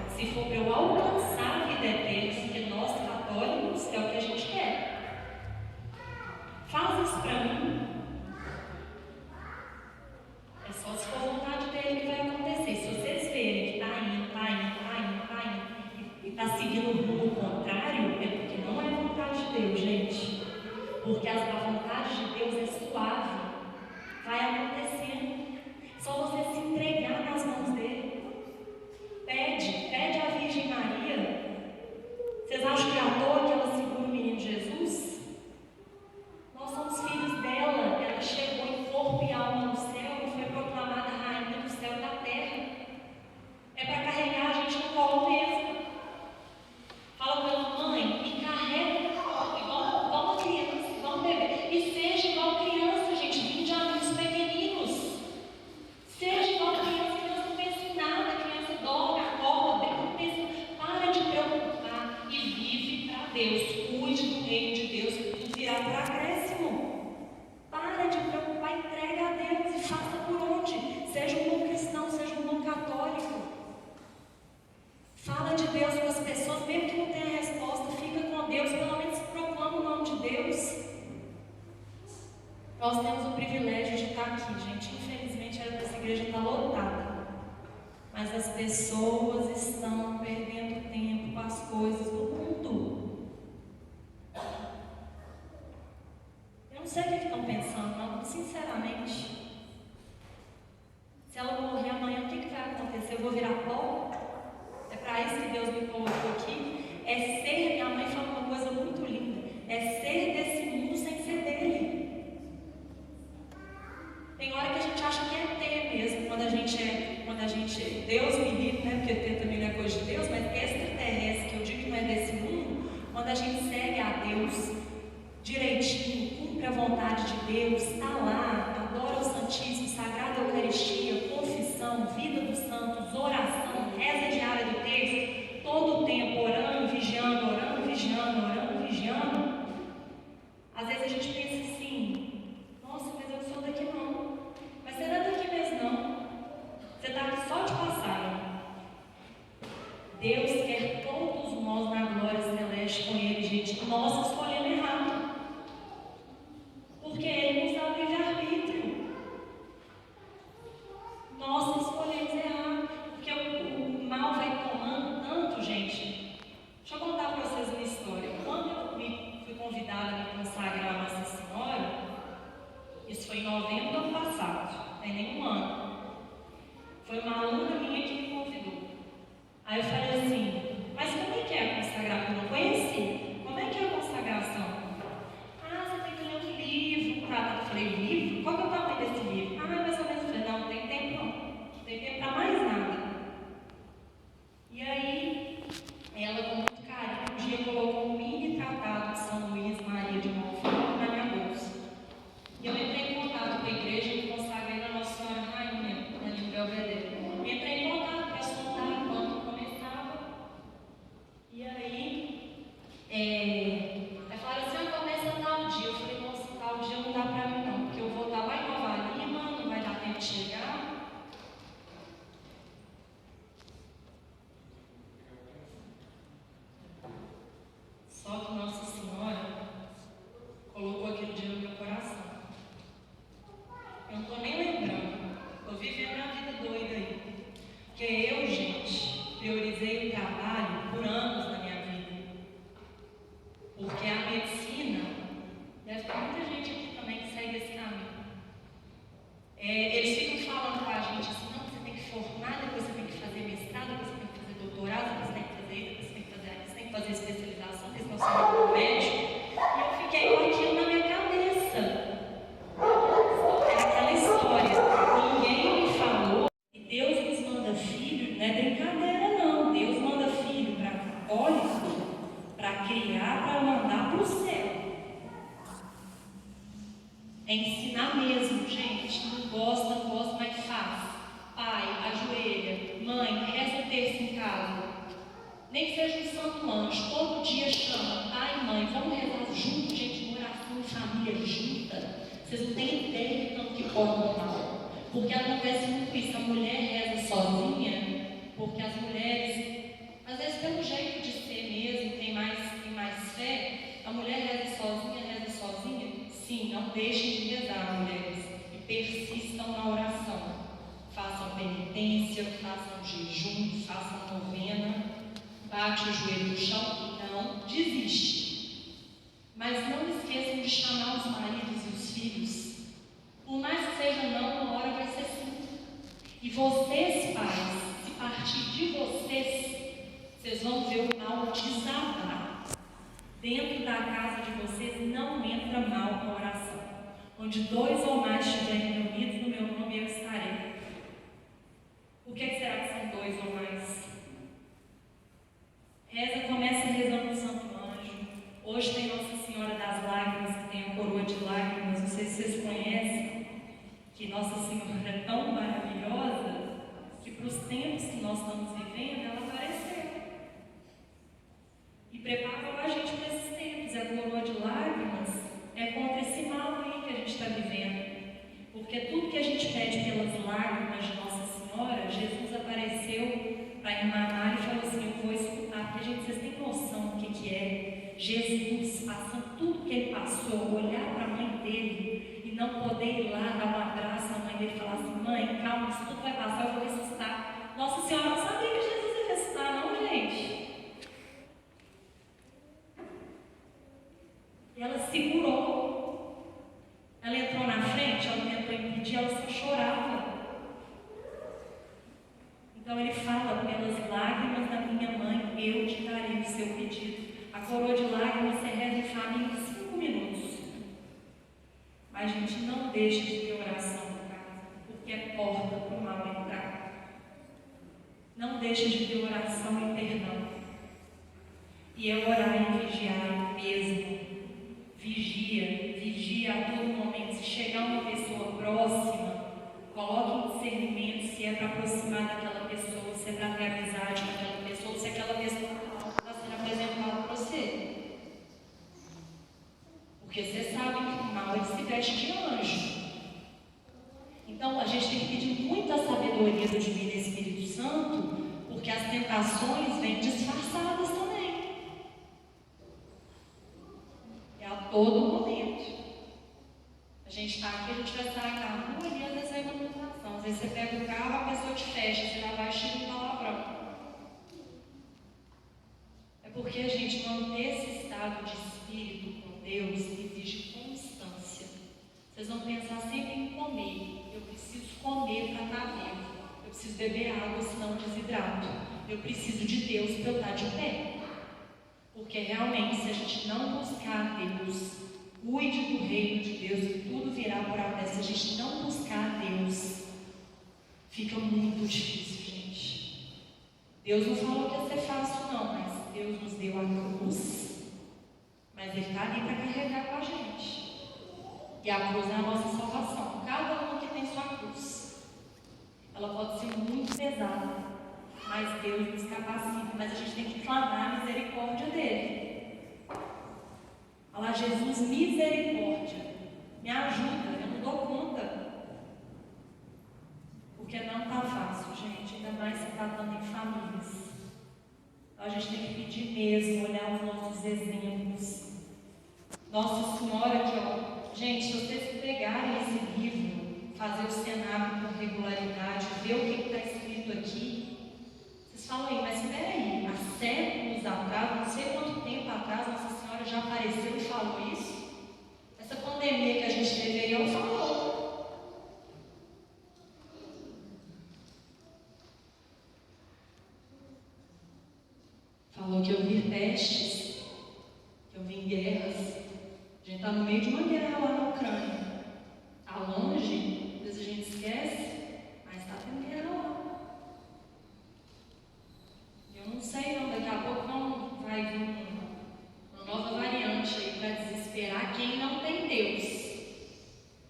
se for para eu alcançar a vida eterna, porque nós católicos é o que a gente quer. Faz isso para mim. É só se for vontade dele que vai acontecer. Se vocês verem que está indo, e está seguindo o rumo contrário, é porque não é vontade de Deus, gente. Porque a vontade de Deus é suave, vai acontecendo. Só você se entregar nas mãos dele. Pede à Virgem Maria. Vocês acham que é à toa que ela segura o menino Jesus? Nós somos filhos dela. Ela chegou em corpo e alma no céu e foi proclamada rainha do céu e da terra. É para carregar a gente no colo mesmo. Fala com ela, mãe, me carrega no colo, igual uma criança, igual um bebê. E seja igual criança, gente. Vinde a mim os pequeninos. Seja igual criança, criança não pensa em nada. A criança dorme, acorda, não pensa. Para de preocupar e vive para Deus. Cuide do reino de Deus e tudo virá para acréscimo. Para de preocupar, entrega a Deus e faça por onde. Seja um bom cristão, seja um bom católico. Fala de Deus com as pessoas, mesmo que não tenha resposta, fica com Deus, pelo menos proclama o nome de Deus. Nós temos o privilégio de estar aqui, gente. Infelizmente, essa igreja está lotada. Mas as pessoas estão perdendo tempo com as coisas do mundo. Eu não sei o que estão pensando, não, sinceramente. Se ela morrer amanhã, o que vai acontecer? Eu vou virar pó? É para isso que Deus me colocou aqui. É ser, minha mãe fala uma coisa muito linda, é ser desse mundo sem ser dele. Tem hora que a gente acha que é ter mesmo, quando a gente Deus me livre, né? Porque ter também não é coisa de Deus, mas extraterrestre, que eu digo que não é desse mundo, quando a gente segue a Deus direitinho, cumpre a vontade de Deus, está lá, adora o Santíssimo, Sagrada Eucaristia, confissão, vida dos santos, oração, reza diária do texto, todo o tempo orando, vigiando. Às vezes a gente pensa assim, nossa, mas eu não sou daqui não. Mas você não é daqui mesmo não. Você está aqui só de passagem. Deus quer todos nós na glória celeste com Ele, gente. Nós escolhemos errado. Porque Ele nos dá o livre-arbítrio. Nós escolhemos errado. Porque o mal vai tomando tanto, gente. Deixa eu contar para vocês uma história. Quando eu fui outro dia não dá para mim não, porque eu vou estar lá em Nova Lima, não vai dar tempo de chegar. Só que Nossa Senhora colocou aquele dia no meu coração. Eu não estou nem lembrando. Estou vivendo a vida doida aí. Porque eu, gente, priorizei o trabalho por anos na minha vida. Porque a medicina, deve ter muita gente aqui também que segue esse caminho. Eles ficam falando para a gente assim, não, você tem que formar, depois você tem que fazer mestrado, depois você tem que fazer doutorado, depois você tem que fazer isso, depois você tem que fazer aquilo, você tem que fazer especialização, porque senão você não é médico. E eu fiquei com aquilo na minha cabeça. É aquela história. Ninguém me falou que Deus nos manda filho, não é brincadeira não. Deus manda filho para católico, para criar, para mandar para o céu. É ensinar mesmo, gente. Não gosta, mas faz. Pai, ajoelha. Mãe, reza o terço em casa. Nem que seja um santo anjo. Todo dia chama. Pai e mãe, vamos rezar junto, gente. Uma oração em família junta. Vocês não têm ideia do tanto que corre mal. Porque acontece muito isso. A mulher reza sozinha, porque as mulheres, às vezes pelo jeito de ser mesmo, tem mais fé. A mulher reza sozinha. Sim, não deixem de rezar, mulheres, e persistam na oração. Façam penitência, façam jejum, façam novena, bate o joelho no chão e não desiste. Mas não esqueçam de chamar os maridos e os filhos. Por mais que seja não, uma hora vai ser sim. E vocês, pais, se partir de vocês vão ver o mal desabar. Dentro da casa de vocês não entra mal na oração. Onde 2 ou mais estiverem reunidos no meu nome, eu estarei. Por que será que são 2 ou mais? Reza, começa rezando o Santo Anjo. Hoje tem Nossa Senhora das Lágrimas, que tem a coroa de lágrimas. Não sei se vocês conhecem, que Nossa Senhora é tão maravilhosa, que para os tempos que nós estamos vivendo, ela apareceu. E preparam a gente para esses tempos. A coroa de lágrimas é contra esse mal aí que a gente está vivendo. Porque tudo que a gente pede pelas lágrimas de Nossa Senhora, Jesus apareceu para irmã Mari e falou assim, eu vou escutar. Porque, gente, vocês têm noção do que é Jesus passando tudo que ele passou, olhar para a mãe dele e não poder ir lá dar um abraço na mãe dele e falar assim, mãe, calma, isso tudo vai passar, eu vou ressuscitar. Nossa Senhora não sabia que Jesus ia ressuscitar, não, gente. E ela segurou. Ela entrou na frente, ela tentou impedir, ela só chorava. Então ele fala, pelas lágrimas da minha mãe, eu te darei o seu pedido. A coroa de lágrimas você reza em família em 5 minutos. Mas, gente, não deixe de ter oração em casa, porque é porta para o mal entrar. Não deixe de ter oração e perdão. E é orar e vigiar mesmo. Vigia a todo momento. Se chegar uma pessoa próxima, coloque em discernimento se é para aproximar daquela pessoa, se é para ter amizade com aquela pessoa, ou se aquela pessoa está sendo apresentada para você. Porque você sabe que o mal ele se veste de anjo. Então a gente tem que pedir muita sabedoria do Divino Espírito Santo, porque as tentações vêm disfarçadas também. A todo momento. A gente está aqui, a gente vai sair na rua e às vezes vai uma tentação. Às vezes você pega o carro, a pessoa te fecha, você já vai cheio de palavrão. É porque a gente manter esse estado de espírito com Deus exige constância. Vocês vão pensar sempre em comer. Eu preciso comer para estar vivo. Eu preciso beber água, senão eu desidrato. Eu preciso de Deus para eu estar de pé. Porque realmente, se a gente não buscar Deus, cuide do reino de Deus e tudo virá por água. Se a gente não buscar Deus, fica muito difícil, gente. Deus não falou que ia ser fácil, não, mas Deus nos deu a cruz. Mas Ele está ali para carregar com a gente. E a cruz é a nossa salvação. Cada um que tem sua cruz. Ela pode ser muito pesada. Mas Deus nos capacita, mas a gente tem que clamar a misericórdia dele. Olha lá, Jesus, misericórdia. Então a gente tem que pedir mesmo, olhar os nossos exemplos. Nossa Senhora aqui, ó. Gente, se vocês pegarem esse livro, fazer o cenário com regularidade, ver o que está escrito aqui, vocês falam aí, mas espera aí, há séculos atrás, não sei quanto tempo atrás, Nossa Senhora já apareceu e falou isso? Essa pandemia que a gente teve aí, ela falou. Falou que eu vi pestes, que eu vi guerras. A gente está no meio de uma guerra lá na Ucrânia. Está longe, às vezes a gente esquece, mas está tendo guerra lá. Eu não sei não, daqui a pouco não vai vir uma nova variante aí para desesperar quem não tem Deus.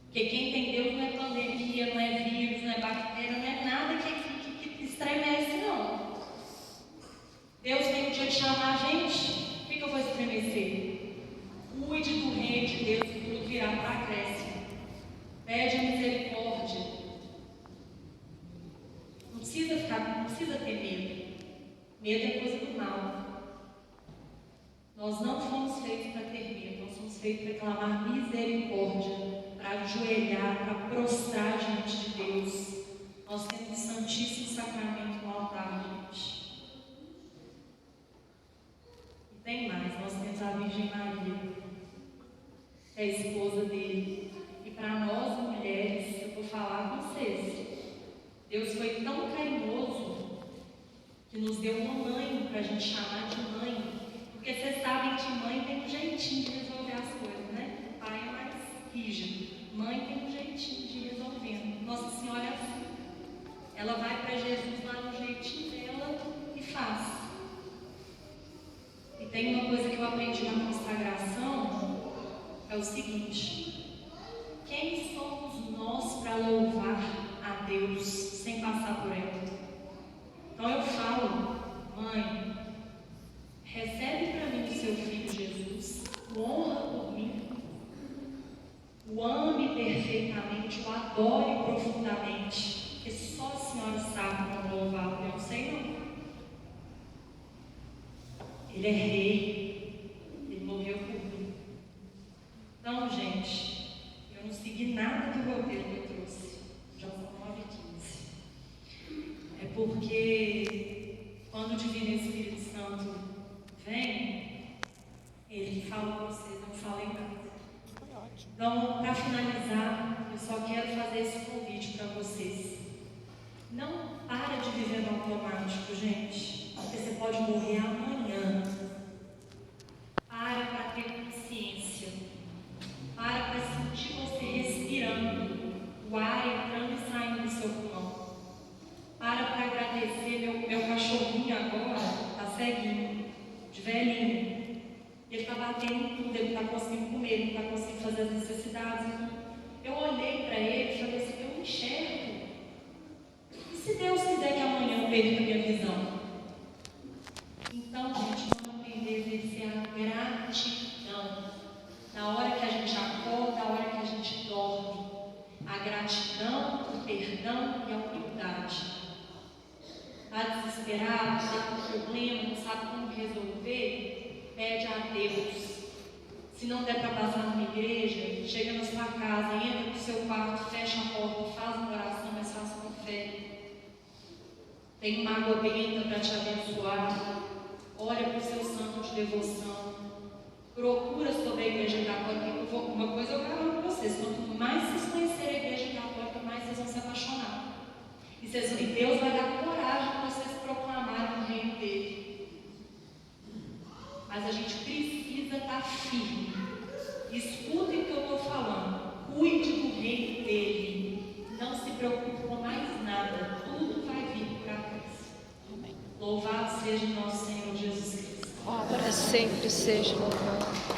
Porque quem tem Deus não é pandemia, não é vírus, não é bactéria, não é nada que estremece não. Deus tem um dia de chamar a gente, por que eu vou estremecer? Cuide do reino de Deus e tudo virá para a Grécia. Pede a misericórdia. Não precisa ter medo. Medo é coisa do mal. Nós não fomos feitos para ter medo, nós fomos feitos para clamar misericórdia, para ajoelhar, para prostrar diante de Deus. Nós temos o Santíssimo Sacramento no altar, gente. Tem mais, nós temos a Virgem Maria, que é a esposa dele. E para nós mulheres, eu vou falar com vocês, Deus foi tão carinhoso que nos deu uma mãe para a gente chamar de mãe. Porque vocês sabem que mãe tem um jeitinho de resolver as coisas, né? O pai é mais rígido, mãe tem um jeitinho de resolver. Nossa Senhora é assim. Ela vai para Jesus lá no jeitinho dela e faz. E tem uma coisa que eu aprendi na consagração, é o seguinte: quem somos nós para louvar a Deus sem passar por ela? Então eu falo, mãe, recebe para mim o seu filho Jesus, o honra por mim, o ame perfeitamente, o adore profundamente, porque só a Senhora sabe como louvar, eu não sei não. Ele é rei, ele morreu por mim. Então, gente, eu não segui nada do roteiro que eu trouxe. Já são 9h15. É porque quando o Divino Espírito Santo vem, ele fala com vocês, eu não falei nada. Então, para finalizar, eu só quero fazer esse convite para vocês. Não para de viver no automático, gente. Porque você pode morrer amanhã. Para ter consciência. Para sentir você respirando, o ar entrando e saindo do seu pulmão. Para agradecer. Meu cachorrinho agora está ceguinho, de velhinho. Ele está batendo em tudo, ele está conseguindo comer, ele está conseguindo fazer as necessidades. Eu olhei para ele e falei assim: eu enxergo. E se Deus quiser que amanhã eu perca minha visão? Então, gente, vamos aprender a exercer a gratidão. Na hora que a gente acorda, na hora que a gente dorme. A gratidão, o perdão e a humildade. Está desesperado, está com problema, não sabe como resolver? Pede a Deus. Se não der para passar numa igreja, chega na sua casa, entra no seu quarto, fecha a porta, faz uma oração, mas faça com fé. Tem uma água benta para te abençoar. Olha para o seu santo de devoção. Procura sobre a igreja católica. Uma coisa eu garanto para vocês: quanto mais vocês conhecerem a igreja católica, mais vocês vão se apaixonar. E Deus vai dar coragem para vocês proclamarem o reino dele. Mas a gente precisa estar firme. Escutem o que eu estou falando. Cuide do reino dele. Não se preocupe com mais nada. Tudo vai vir por atrás. Louvado seja o nosso Senhor Jesus Cristo. Para sempre seja louvado.